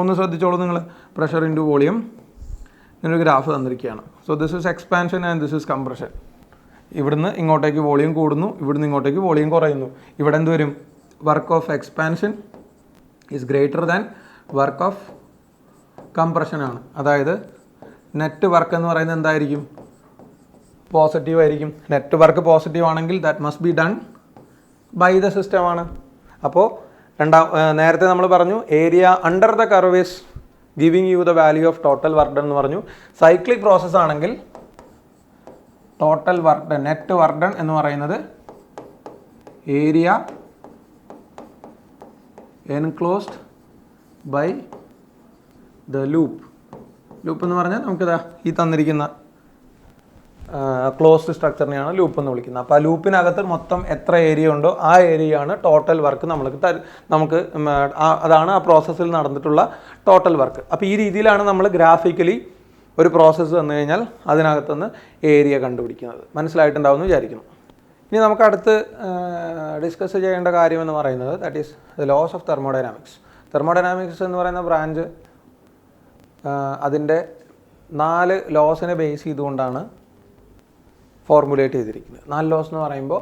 ഒന്ന് ശ്രദ്ധിച്ചോളൂ നിങ്ങൾ. പ്രഷർ ഇൻറ്റു വോളിയം എന്നൊരു ഗ്രാഫ് തന്നിരിക്കുകയാണ്. So this is expansion and this is compression. ഇവിടുന്ന് ഇങ്ങോട്ടേക്ക് വോളിയം കൂടുന്നു, ഇവിടുന്ന് ഇങ്ങോട്ടേക്ക് വോളിയം കുറയുന്നു. ഇവിടെ എന്ത് വരും? Work of expansion is greater than work of compression ആണ്. അതായത് നെറ്റ് വർക്ക് എന്ന് പറയുന്നത് എന്തായിരിക്കും? പോസിറ്റീവ് ആയിരിക്കും. നെറ്റ് വർക്ക് പോസിറ്റീവ് ആണെങ്കിൽ that must be done by the system ആണ്. അപ്പോൾ നേരത്തെ നമ്മൾ പറഞ്ഞു area under the curve is giving you the value of total work done എന്ന് പറഞ്ഞു. സൈക്ലിക് പ്രോസസ് ആണെങ്കിൽ total work done, net work done എന്ന് പറയുന്നത് area enclosed by the loop. Loop എന്ന് പറഞ്ഞാൽ നമുക്കിതാ ഈ തന്നിരിക്കുന്ന ക്ലോസ്ഡ് സ്ട്രക്ചറിനെയാണ് ലൂപ്പ് എന്ന് വിളിക്കുന്നത്. അപ്പോൾ ആ ലൂപ്പിനകത്ത് മൊത്തം എത്ര ഏരിയ ഉണ്ടോ ആ ഏരിയയാണ് ടോട്ടൽ വർക്ക് നമുക്ക് അതാണ് ആ പ്രോസസ്സിൽ നടന്നിട്ടുള്ള ടോട്ടൽ വർക്ക്. അപ്പോൾ ഈ രീതിയിലാണ് നമ്മൾ ഗ്രാഫിക്കലി ഒരു പ്രോസസ്സ് വന്നു കഴിഞ്ഞാൽ അതിനകത്തുനിന്ന് ഏരിയ കണ്ടുപിടിക്കുന്നത്. മനസ്സിലായിട്ടുണ്ടാവും എന്ന് വിചാരിക്കുന്നു. ഇനി നമുക്ക് അടുത്ത് ഡിസ്കസ് ചെയ്യേണ്ട കാര്യം എന്ന് പറയുന്നത് that is the laws of thermodynamics. Thermodynamics എന്ന് പറയുന്ന ബ്രാഞ്ച് അതിൻ്റെ 4 ലോസിനെ ബേസ് ചെയ്തുകൊണ്ടാണ് ഫോർമുലേറ്റ് ചെയ്തിരിക്കുന്നത്. 4 ലോസ് എന്ന് പറയുമ്പോൾ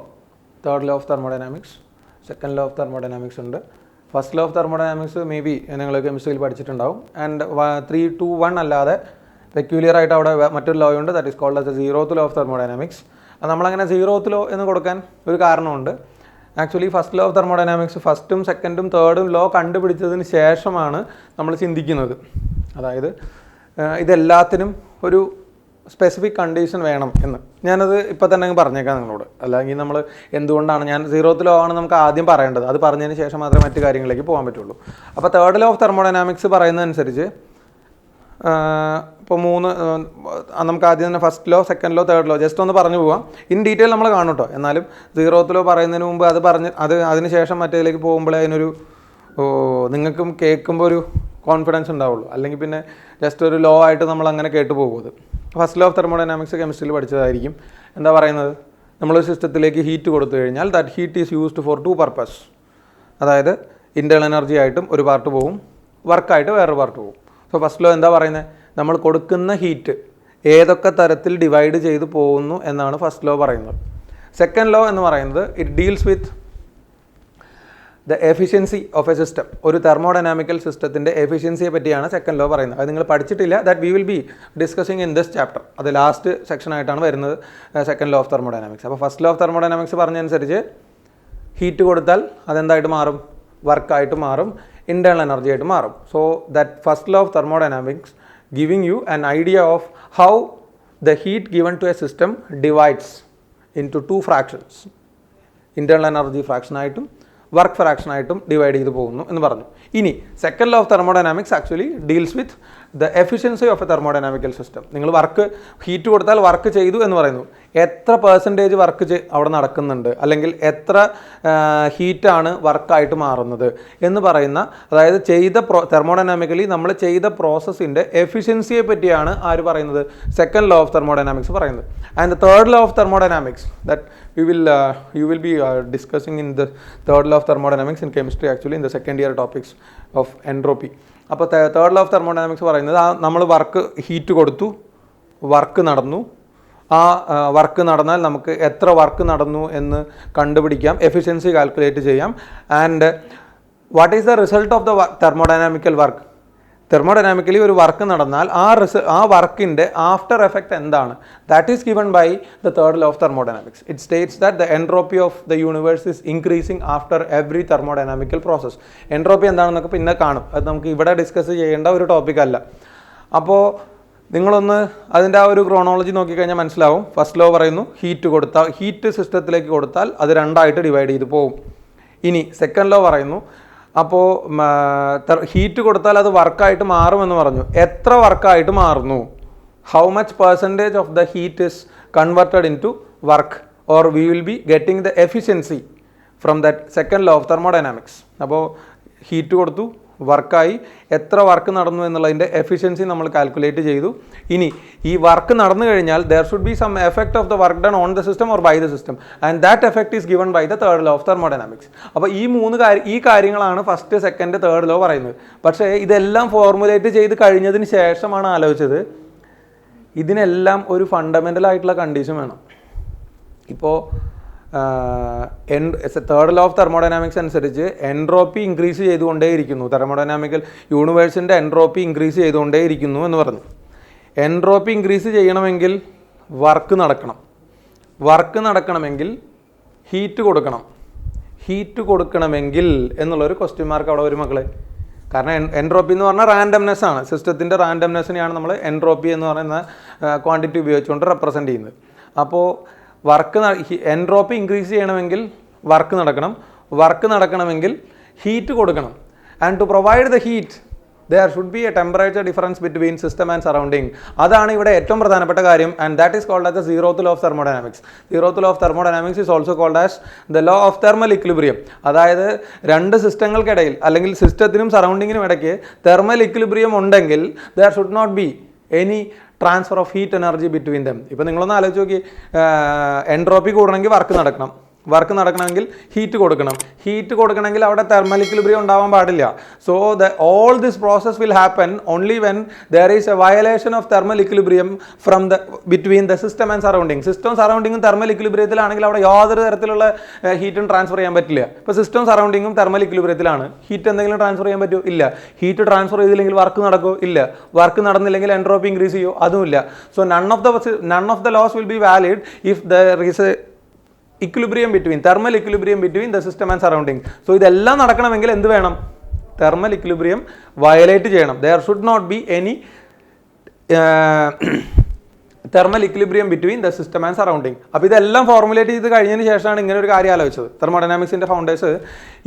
third law of thermodynamics, second law of thermodynamics ഉണ്ട്. First law of thermodynamics may be നിങ്ങൾ കെമിസ്ട്രിയിൽ പഠിച്ചിട്ടുണ്ടാവും. ആൻഡ് 3, 2, 1 അല്ലാതെ പെക്യൂലിയർ ആയിട്ട് അവിടെ മറ്റൊരു ലോ ഉണ്ട് that is called as the 0th law of thermodynamics. അത് നമ്മളങ്ങനെ 0th ലോ എന്ന് കൊടുക്കാൻ ഒരു കാരണമുണ്ട്. Actually first law of thermodynamics ഫസ്റ്റും സെക്കൻഡും തേർഡും ലോ കണ്ടുപിടിച്ചതിന് ശേഷമാണ് നമ്മൾ ചിന്തിക്കുന്നത്. അതായത് ഇതെല്ലാത്തിനും ഒരു സ്പെസിഫിക് കണ്ടീഷൻ വേണം എന്ന്. ഞാനത് ഇപ്പോൾ തന്നെ പറഞ്ഞേക്കാം നിങ്ങളോട്. അല്ലെങ്കിൽ നമ്മൾ എന്തുകൊണ്ടാണ് 0th ലോ ആണ് നമുക്ക് ആദ്യം പറയേണ്ടത്. അത് പറഞ്ഞതിന് ശേഷം മാത്രമേ മറ്റു കാര്യങ്ങളിലേക്ക് പോകാൻ പറ്റുള്ളൂ. അപ്പോൾ തേർഡ് ലോ ഓഫ് തെർമോഡൈനാമിക്സ് പറയുന്നതനുസരിച്ച് ഇപ്പോൾ 3 നമുക്ക് ആദ്യം തന്നെ first law, second law, third law just ഒന്ന് പറഞ്ഞു പോവാം. ഇൻ ഡീറ്റെയിൽ നമ്മൾ കാണും കേട്ടോ. എന്നാലും 0th ലോ പറയുന്നതിന് മുമ്പ് അതിന് ശേഷം മറ്റേതിലേക്ക് പോകുമ്പോഴേ അതിനൊരു നിങ്ങൾക്കും കേൾക്കുമ്പോൾ ഒരു കോൺഫിഡൻസ് ഉണ്ടാവുള്ളൂ. അല്ലെങ്കിൽ പിന്നെ ജസ്റ്റ് ഒരു ലോ ആയിട്ട് നമ്മൾ അങ്ങനെ കേട്ട് പോകുന്നത്. ഫസ്റ്റ് ലോ ഓഫ് തെർമോഡൈനാമിക്സ് കെമിസ്ട്രിയിൽ പഠിച്ചതായിരിക്കും. എന്താ പറയുന്നത്? നമ്മളൊരു സിസ്റ്റത്തിലേക്ക് ഹീറ്റ് കൊടുത്തു കഴിഞ്ഞാൽ that heat is used for 2 purpose. അതായത് ഇൻറ്റേർണൽ എനർജി ആയിട്ടും ഒരു പാർട്ട് പോവും, വർക്കായിട്ട് വേറൊരു പാർട്ട് പോവും. സോ ഫസ്റ്റ് ലോ എന്താ പറയുന്നത്? നമ്മൾ കൊടുക്കുന്ന ഹീറ്റ് ഏതൊക്കെ തരത്തിൽ ഡിവൈഡ് ചെയ്ത് പോകുന്നു എന്നാണ് ഫസ്റ്റ് ലോ പറയുന്നത്. സെക്കൻഡ് ലോ എന്ന് പറയുന്നത് it deals with the efficiency of A system. ഒരു തെർമോഡൈനാമിക്കൽ സിസ്റ്റത്തിൻ്റെ എഫിഷ്യൻസിയെ പറ്റിയാണ് സെക്കൻഡ് ലോ പറയുന്നത്. അത് നിങ്ങൾ പഠിച്ചിട്ടില്ല. That we will be discussing in this chapter. അത് ലാസ്റ്റ് സെക്ഷനായിട്ടാണ് വരുന്നത് സെക്കൻഡ് ലോ ഓഫ് തെർമോഡൈനാമിക്സ്. അപ്പോൾ ഫസ്റ്റ് ലോ ഓഫ് തെർമോഡൈനാമിക്സ് പറഞ്ഞതനുസരിച്ച് ഹീറ്റ് കൊടുത്താൽ അതെന്തായിട്ട് മാറും? വർക്കായിട്ട് മാറും, ഇൻറ്റേർണൽ എനർജി ആയിട്ട് മാറും. So that first law of thermodynamics giving you an idea of how the heat given to a system divides into 2 fractions. Internal energy ഫ്രാക്ഷനായിട്ടും work ഫ്രാക്ഷനായിട്ടും ഡിവൈഡ് ചെയ്ത് പോകുന്നു എന്ന് പറഞ്ഞു. ഇനി second law of thermodynamics actually deals with the efficiency of a thermodynamical system. നിങ്ങൾ heat കൊടുത്താൽ work ചെയ്തു എന്ന് പറയുന്നു. എത്ര പെർസെൻറ്റേജ് വർക്ക് അവിടെ നടക്കുന്നുണ്ട്, അല്ലെങ്കിൽ എത്ര ഹീറ്റാണ് വർക്കായിട്ട് മാറുന്നത് എന്ന് പറയുന്ന, അതായത് തെർമോഡൈനാമിക്കലി നമ്മൾ ചെയ്ത പ്രോസസ്സിൻ്റെ എഫിഷ്യൻസിയെ പറ്റിയാണ് ആര് പറയുന്നത്? സെക്കൻഡ് ലോ ഓഫ് തെർമോഡൈനാമിക്സ് പറയുന്നത്. And the third law of thermodynamics that you will be discussing in the third law of thermodynamics in chemistry actually in the second year topics of entropy. അപ്പോൾ third law of thermodynamics പറയുന്നത് നമ്മൾ heat കൊടുത്തു, work നടന്നു. ആ work നടന്നാൽ നമുക്ക് എത്ര work നടന്നു എന്ന് കണ്ടുപിടിക്കാം, എഫിഷ്യൻസി കാൽക്കുലേറ്റ് ചെയ്യാം. And what is the result of the thermodynamical work? Thermodynamically ഒരു വർക്ക് നടന്നാൽ ആ വർക്കിൻ്റെ ആഫ്റ്റർ എഫക്റ്റ് എന്താണ്? That is given by the third law of thermodynamics. It states that the entropy of the universe is increasing after every thermodynamical process. Entropy എന്താണെന്നൊക്കെ പിന്നെ കാണും. അത് നമുക്ക് ഇവിടെ ഡിസ്കസ് ചെയ്യേണ്ട ഒരു ടോപ്പിക് അല്ല. അപ്പോൾ നിങ്ങളൊന്ന് അതിൻ്റെ ആ ഒരു ക്രോണോളജി നോക്കിക്കഴിഞ്ഞാൽ മനസ്സിലാവും. ഫസ്റ്റ് ലോ പറയുന്നു ഹീറ്റ് സിസ്റ്റത്തിലേക്ക് കൊടുത്താൽ അത് 2ആയിട്ട് ഡിവൈഡ് ചെയ്ത് പോകും. ഇനി സെക്കൻഡ് ലോ പറയുന്നു അപ്പോൾ ഹീറ്റ് കൊടുത്താൽ അത് വർക്കായിട്ട് മാറുമെന്ന് പറഞ്ഞു. എത്ര വർക്കായിട്ട് മാറുന്നു? How much percentage of the heat is converted into work or we will be getting the efficiency from that second law of thermodynamics. അപ്പോൾ ഹീറ്റ് കൊടുത്തു, വർക്കായി, എത്ര വർക്ക് നടന്നു എന്നുള്ളതിൻ്റെ എഫിഷ്യൻസി നമ്മൾ കാൽക്കുലേറ്റ് ചെയ്തു. ഇനി ഈ വർക്ക് നടന്നു കഴിഞ്ഞാൽ there should be some effect of the work done on the system or by the system and that effect is given by the third law of thermodynamics. അപ്പോൾ ഈ കാര്യങ്ങളാണ് ഫസ്റ്റ്, സെക്കൻഡ്, തേർഡ് ലോ പറയുന്നത്. പക്ഷേ ഇതെല്ലാം formulate ചെയ്ത് കഴിഞ്ഞതിന് ശേഷമാണ് ആലോചിച്ചത് ഇതിനെല്ലാം ഒരു ഫണ്ടമെൻ്റൽ ആയിട്ടുള്ള കണ്ടീഷൻ വേണം. ഇപ്പോൾ തേർഡ് ലോ ഓഫ് തെർമോഡൈനാമിക്സ് അനുസരിച്ച് എൻട്രോപ്പി ഇൻക്രീസ് ചെയ്തുകൊണ്ടേയിരിക്കുന്നു. തെർമോഡൈനാമിക്കൽ യൂണിവേഴ്സിൻ്റെ എൻട്രോപ്പി ഇൻക്രീസ് ചെയ്തുകൊണ്ടേയിരിക്കുന്നു എന്ന് പറഞ്ഞു. എൻട്രോപ്പി ഇൻക്രീസ് ചെയ്യണമെങ്കിൽ വർക്ക് നടക്കണമെങ്കിൽ ഹീറ്റ് കൊടുക്കണമെങ്കിൽ എന്നുള്ളൊരു ക്വസ്റ്റ്യൻ മാർക്ക് അവിടെ വരും മക്കളെ. കാരണം എൻട്രോപ്പി എന്ന് പറഞ്ഞാൽ റാൻഡംനെസ് ആണ്. സിസ്റ്റത്തിൻ്റെ റാൻഡംനെസ്സിനെയാണ് നമ്മൾ എൻട്രോപ്പി എന്ന് പറയുന്ന ക്വാണ്ടിറ്റി ഉപയോഗിച്ചുകൊണ്ട് റെപ്രസെൻറ്റ് ചെയ്യുന്നത്. അപ്പോൾ എൻട്രോപ്പി ഇൻക്രീസ് ചെയ്യണമെങ്കിൽ വർക്ക് നടക്കണമെങ്കിൽ ഹീറ്റ് കൊടുക്കണം. And to provide the heat there should be a temperature difference between system and surrounding. അതാണ് ഇവിടെ ഏറ്റവും പ്രധാനപ്പെട്ട കാര്യം. and that is called as the zeroth law of thermodynamics. zeroth law of thermodynamics is also called as the law of thermal equilibrium. അതായത് രണ്ട് സിസ്റ്റങ്ങൾക്കിടയിൽ അല്ലെങ്കിൽ സിസ്റ്റത്തിനും സറൗണ്ടിങ്ങിനും ഇടയ്ക്ക് thermal equilibrium ഉണ്ടെങ്കിൽ there should not be any transfer of heat energy between them. ഇപ്പോൾ നിങ്ങളൊന്ന് ആലോചിച്ച് നോക്കി, entropy കൂടണമെങ്കിൽ work നടക്കണമെങ്കിൽ ഹീറ്റ് കൊടുക്കണമെങ്കിൽ അവിടെ തെർമൽ ഇക്വിലിബ്രിയം ഉണ്ടാവാൻ പാടില്ല. So all this process will happen only when there is A violation of thermal equilibrium between the system and surrounding. സിസ്റ്റവും സറൗണ്ടിങ്ങും തെർമൽ ഇക്വിലിബ്രിയത്തിലാണെങ്കിൽ അവിടെ യാതൊരു തരത്തിലുള്ള ഹീറ്റും ട്രാൻസ്ഫർ ചെയ്യാൻ പറ്റില്ല. ഇപ്പോൾ സിസ്റ്റവും സറൗണ്ടിങ്ങും തെർമൽ ഇക്വിലിബ്രിയത്തിലാണ്, ഹീറ്റ് എന്തെങ്കിലും ട്രാൻസ്ഫർ ചെയ്യാൻ പറ്റുമോ? ഇല്ല. ഹീറ്റ് ട്രാൻസ്ഫർ ചെയ്തില്ലെങ്കിൽ വർക്ക് നടക്കുമോ? ഇല്ല. വർക്ക് നടന്നില്ലെങ്കിൽ എൻട്രോപ്പി ഇൻക്രീസ് ചെയ്യുമോ? അതുമില്ല. So none of the laws will be valid if there is a thermal equilibrium between the system and surrounding. So ഇതെല്ലാം നടക്കണമെങ്കിൽ എന്ത് വേണം? തെർമൽ ഇക്വിലിബ്രിയം വയലേറ്റ് ചെയ്യണം. There should not be any thermal equilibrium between the system and surrounding. അപ്പോൾ ഇതെല്ലാം formulate ചെയ്ത് കഴിഞ്ഞതിന് ശേഷമാണ് ഇങ്ങനെ ഒരു കാര്യം ആലോചിച്ചത്. തെർമോഡൈനാമിക്സിൻ്റെ ഫൗണ്ടേഴ്സ്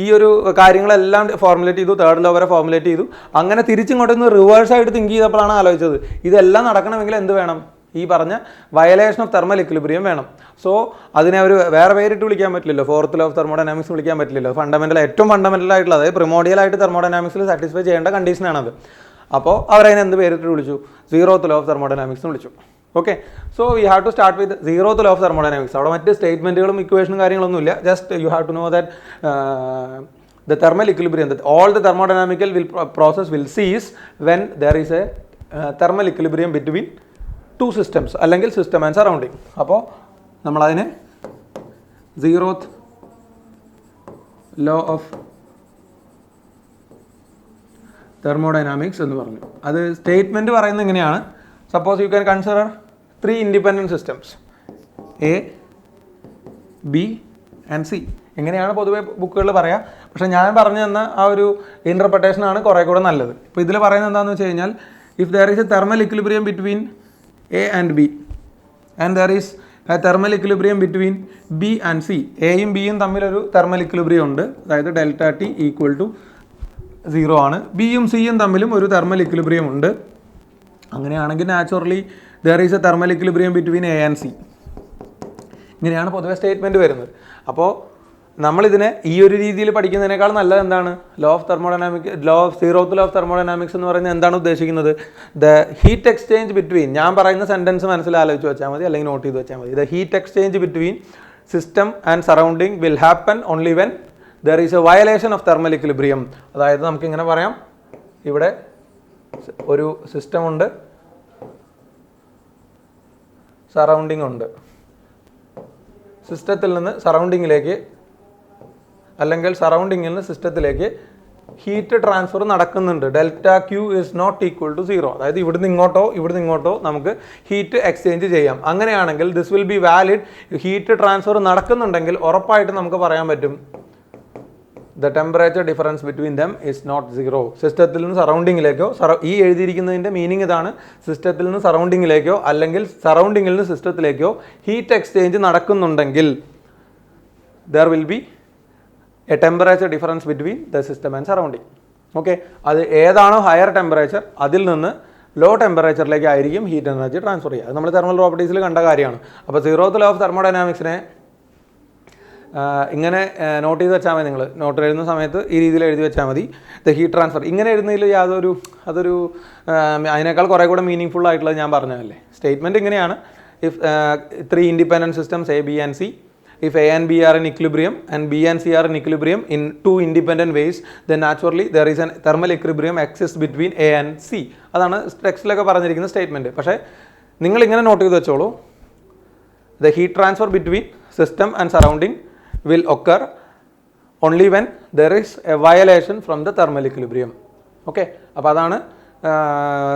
ഈ ഒരു കാര്യങ്ങളെല്ലാം ഫോർമുലേറ്റ് ചെയ്തു, തേർഡ് ലോ വരെ ഫോർമുലേറ്റ് ചെയ്തു. അങ്ങനെ തിരിച്ചിങ്ങോട്ടൊന്ന് റിവേഴ്സായിട്ട് തിങ്ക് ചെയ്തപ്പോഴാണ് ആലോചിച്ചത് ഇതെല്ലാം നടക്കണമെങ്കിൽ എന്ത് വേണം? ഈ പറഞ്ഞ വയലേഷൻ ഓഫ് തെർമൽ ഇക്വിലിബ്രിയം വേണം. സോ അതിനെ ഒരു വേറെ പേരിട്ട് വിളിക്കാൻ പറ്റില്ലല്ലോ, ഫോർത്ത് ലോ ഓഫ് തെർമോഡൈനാമിക്സ് വിളിക്കാൻ പറ്റില്ലല്ലോ. ഏറ്റവും ഫണ്ടമെൻ്റൽ ആയിട്ടുള്ള, അതായത് പ്രിമോഡിയലായിട്ട് തെർമോഡൈനാമിക്സിൽ സാറ്റിസ്ഫൈ ചെയ്യേണ്ട കണ്ടീഷനാണത്. അപ്പോൾ അവരതിനെ എന്ത് പേരിട്ട് വിളിച്ചു? സീറോത്ത് ലോ ഓഫ് തെർമോഡൈനാമിക്സ് എന്ന് വിളിച്ചു. Okay, so we have to start with zeroth law of thermodynamics. അവിടെ മറ്റ് സ്റ്റേറ്റ്മെൻറ്റുകളും ഇക്വേഷനും കാര്യങ്ങളൊന്നുമില്ല. Just you have to know that the thermal equilibrium, that all the thermodynamical process will cease when there is a thermal equilibrium between two systems അല്ലെങ്കിൽ system and surrounding. അപ്പോൾ നമ്മളതിനെ zeroth law of thermodynamics എന്ന് പറഞ്ഞു. അത് statement പറയുന്നത് ഇങ്ങനെയാണ്. Suppose you can consider 3 independent systems A, B and C. എങ്ങനെയാണ് പൊതുവെ ബുക്കുകളിൽ പറയുക, പക്ഷേ ഞാൻ പറഞ്ഞു തന്ന ആ ഒരു ഇൻ്റർപ്രിട്ടേഷനാണ് കുറേ കൂടെ നല്ലത്. ഇപ്പോൾ ഇതിൽ പറയുന്നത് എന്താണെന്ന് വെച്ച് കഴിഞ്ഞാൽ, if there is A thermal equilibrium between A and B and there is a thermal equilibrium between B and C. എയും ബിയും തമ്മിലൊരു തെർമൽ ഇക്വിലിബ്രിയം ഉണ്ട്, അതായത് ഡെൽറ്റ ടി ഈക്വൽ ടു 0 ആണ്. ബിയും സിയും തമ്മിലും ഒരു തെർമൽ ഇക്വിലിബ്രിയം ഉണ്ട്. അങ്ങനെയാണെങ്കിൽ naturally there is A thermal equilibrium between A and C. ഇങ്ങനെയാണ് പൊതുവെ സ്റ്റേറ്റ്മെൻറ്റ് വരുന്നത്. അപ്പോൾ നമ്മളിതിനെ ഈ ഒരു രീതിയിൽ പഠിക്കുന്നതിനേക്കാൾ നല്ലത് എന്താണ്? Law of zeroth law of thermodynamics എന്ന് പറയുന്നത് എന്താണ് ഉദ്ദേശിക്കുന്നത്? ദ ഹീറ്റ് എക്സ്ചേഞ്ച് ബിറ്റ്വീൻ, ഞാൻ പറയുന്ന സെൻറ്റൻസ് മനസ്സിലാലോചിച്ച് വെച്ചാൽ മതി, അല്ലെങ്കിൽ നോട്ട് ചെയ്ത് വെച്ചാൽ മതി. The heat exchange between system and surrounding will happen only when there is A violation of thermal equilibrium. അതായത് നമുക്കിങ്ങനെ പറയാം, ഇവിടെ ഒരു സിസ്റ്റം ഉണ്ട്, സറൗണ്ടിങ് ഉണ്ട്. സിസ്റ്റത്തിൽ നിന്ന് സറൗണ്ടിങ്ങിലേക്ക് അല്ലെങ്കിൽ സറൗണ്ടിങ്ങിൽ നിന്ന് സിസ്റ്റത്തിലേക്ക് ഹീറ്റ് ട്രാൻസ്ഫർ നടക്കുന്നുണ്ട്. Delta Q is not equal to 0. അതായത് ഇവിടുന്ന് ഇങ്ങോട്ടോ നമുക്ക് ഹീറ്റ് എക്സ്ചേഞ്ച് ചെയ്യാം. അങ്ങനെയാണെങ്കിൽ this will be valid. Heat transfer നടക്കുന്നുണ്ടെങ്കിൽ ഉറപ്പായിട്ട് നമുക്ക് പറയാൻ പറ്റും the temperature difference between them is not 0. സിസ്റ്റത്തിൽ നിന്ന് സറൗണ്ടിങ്ങിലേക്കോ, ഈ എഴുതിയിരിക്കുന്നതിൻ്റെ മീനിങ് ഇതാണ്, സിസ്റ്റത്തിൽ നിന്ന് സറൗണ്ടിങ്ങിലേക്കോ അല്ലെങ്കിൽ സറൗണ്ടിങ്ങിൽ നിന്ന് സിസ്റ്റത്തിലേക്കോ ഹീറ്റ് എക്സ്ചേഞ്ച് നടക്കുന്നുണ്ടെങ്കിൽ there will be a temperature difference between the system and surrounding. Okay, അത് ഏതാണോ ഹയർ ടെമ്പറേച്ചർ അതിൽ നിന്ന് ലോ ടെമ്പറേച്ചറിലേക്ക് ആയിരിക്കും ഹീറ്റ് എനർജി ട്രാൻസ്ഫർ ചെയ്യുക. അത് നമ്മൾ തെർമൽ പ്രോപ്പർട്ടീസിൽ കണ്ട കാര്യമാണ്. അപ്പോൾ സീറോത്ത് ലോ ഓഫ് തെർമോഡൈനാമിക്സിനെ ഇങ്ങനെ നോട്ട് ചെയ്ത് വെച്ചാൽ മതി. നിങ്ങൾ നോട്ട് എഴുതുന്ന സമയത്ത് ഈ രീതിയിൽ എഴുതി വെച്ചാൽ മതി. ദ ഹീറ്റ് ട്രാൻസ്ഫർ ഇങ്ങനെ എഴുതുന്നതിൽ അതൊരു അതിനേക്കാൾ കുറേ കൂടെ മീനിങ് ഫുൾ ആയിട്ടുള്ളത് ഞാൻ പറഞ്ഞതല്ലേ. സ്റ്റേറ്റ്മെൻറ്റ് ഇങ്ങനെയാണ്, if 3 independent systems A, B and C, if A and B are in equilibrium and B and C are in equilibrium in 2 independent ways, then naturally there is a thermal equilibrium exists between A and C. അതാണ് ടെക്സ്റ്റിലൊക്കെ പറഞ്ഞിരിക്കുന്ന statement. പക്ഷേ നിങ്ങൾ ഇങ്ങനെ not ചെയ്ത് വെച്ചോളൂ, the heat transfer between system and surrounding will occur only when there is a violation from the thermal equilibrium. Okay, അപ്പോൾ അതാണ്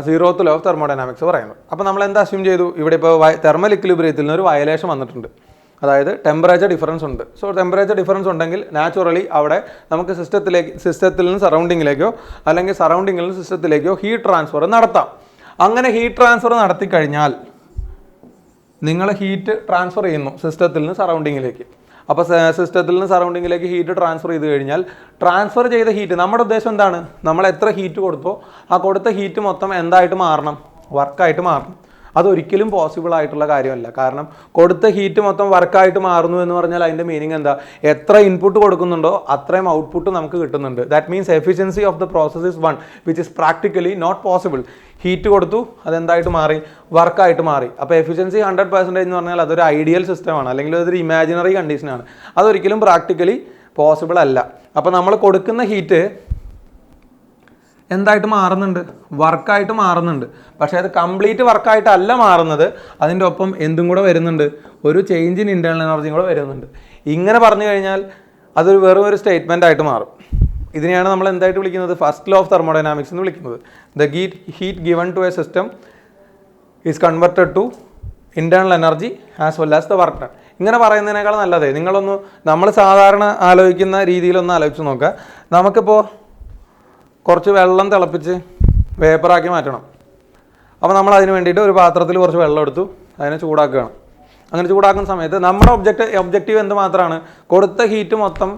zeroth law of thermodynamics പറയുന്നത്. അപ്പോൾ നമ്മൾ എന്താ അസ്യൂം ചെയ്തു, ഇവിടെ ഇപ്പോൾ തെർമൽ ഇക്വിലിബ്രിയത്തിൽ നിന്ന് ഒരു വയലേഷൻ വന്നിട്ടുണ്ട്, അതായത് ടെമ്പറേച്ചർ ഡിഫറൻസ് ഉണ്ട്. സോ ടെമ്പറേച്ചർ ഡിഫറൻസ് ഉണ്ടെങ്കിൽ നാച്ചുറലി അവിടെ നമുക്ക് സിസ്റ്റത്തിൽ നിന്ന് സറൗണ്ടിങ്ങിലേക്കോ അല്ലെങ്കിൽ സറൗണ്ടിങ്ങിൽ നിന്ന് സിസ്റ്റത്തിലേക്കോ ഹീറ്റ് ട്രാൻസ്ഫർ നടത്താം. അങ്ങനെ ഹീറ്റ് ട്രാൻസ്ഫർ നടത്തി കഴിഞ്ഞാൽ നിങ്ങൾ ഹീറ്റ് ട്രാൻസ്ഫർ ചെയ്യുന്നു സിസ്റ്റത്തിൽ നിന്ന് സറൗണ്ടിങ്ങിലേക്ക്. അപ്പോൾ സിസ്റ്റത്തിൽ നിന്ന് സറൗണ്ടിങ്ങിലേക്ക് ഹീറ്റ് ട്രാൻസ്ഫർ ചെയ്ത് കഴിഞ്ഞാൽ ട്രാൻസ്ഫർ ചെയ്ത ഹീറ്റ്, നമ്മുടെ ഉദ്ദേശം എന്താണ്, നമ്മൾ എത്ര ഹീറ്റ് കൊടുത്തോ ആ കൊടുത്ത ഹീറ്റ് മൊത്തം എന്തായിട്ട് മാറണം, വർക്കായിട്ട് മാറണം. അതൊരിക്കലും പോസിബിൾ ആയിട്ടുള്ള കാര്യമല്ല. കാരണം കൊടുത്ത ഹീറ്റ് മൊത്തം വർക്കായിട്ട് മാറുന്നു എന്ന് പറഞ്ഞാൽ അതിൻ്റെ മീനിങ് എന്താ, എത്ര ഇൻപുട്ട് കൊടുക്കുന്നുണ്ടോ അത്രയും ഔട്ട്പുട്ട് നമുക്ക് കിട്ടുന്നുണ്ട്. That means efficiency of the process is 1 which is practically not possible. Heat കൊടുത്തു, അതെന്തായിട്ട് മാറി, വർക്കായിട്ട് മാറി. അപ്പോൾ എഫിഷ്യൻസി 100% എന്ന് പറഞ്ഞാൽ അതൊരു ഐഡിയൽ സിസ്റ്റമാണ്, അല്ലെങ്കിൽ അതൊരു ഇമാജിനറി കണ്ടീഷനാണ്. അതൊരിക്കലും പ്രാക്ടിക്കലി പോസിബിൾ അല്ല. അപ്പോൾ നമ്മൾ കൊടുക്കുന്ന ഹീറ്റ് എന്തായിട്ട് മാറുന്നുണ്ട്, വർക്കായിട്ട് മാറുന്നുണ്ട്. പക്ഷേ അത് കംപ്ലീറ്റ് വർക്കായിട്ടല്ല മാറുന്നത്, അതിൻ്റെ ഒപ്പം എന്തും കൂടെ വരുന്നുണ്ട്, ഒരു ചേഞ്ച് ഇൻ ഇൻറ്റേർണൽ എനർജിയും കൂടെ വരുന്നുണ്ട്. ഇങ്ങനെ പറഞ്ഞു കഴിഞ്ഞാൽ അതൊരു വെറും ഒരു സ്റ്റേറ്റ്മെൻ്റ് ആയിട്ട് മാറും. ഇതിനെയാണ് നമ്മൾ എന്തായിട്ട് വിളിക്കുന്നത്, ഫസ്റ്റ് ലോ ഓഫ് തെർമോഡൈനാമിക്സ് എന്ന് വിളിക്കുന്നത്. The heat given to a system is converted to internal energy as well as the work done. ഇങ്ങനെ പറയുന്നതിനേക്കാൾ നല്ലതേ നമ്മൾ സാധാരണ ആലോചിക്കുന്ന രീതിയിലൊന്ന് ആലോചിച്ച് നോക്കുക. നമുക്കിപ്പോൾ കുറച്ച് വെള്ളം തിളപ്പിച്ച് വേപ്പറാക്കി മാറ്റണം. അപ്പോൾ നമ്മൾ അതിന് വേണ്ടിയിട്ട് ഒരു പാത്രത്തിൽ കുറച്ച് വെള്ളം എടുത്തു, അതിനെ ചൂടാക്കുകയാണ്. അങ്ങനെ ചൂടാക്കുന്ന സമയത്ത് നമ്മുടെ ഒബ്ജക്റ്റീവ് എന്ത് മാത്രമാണ്, കൊടുത്ത ഹീറ്റ് മൊത്തം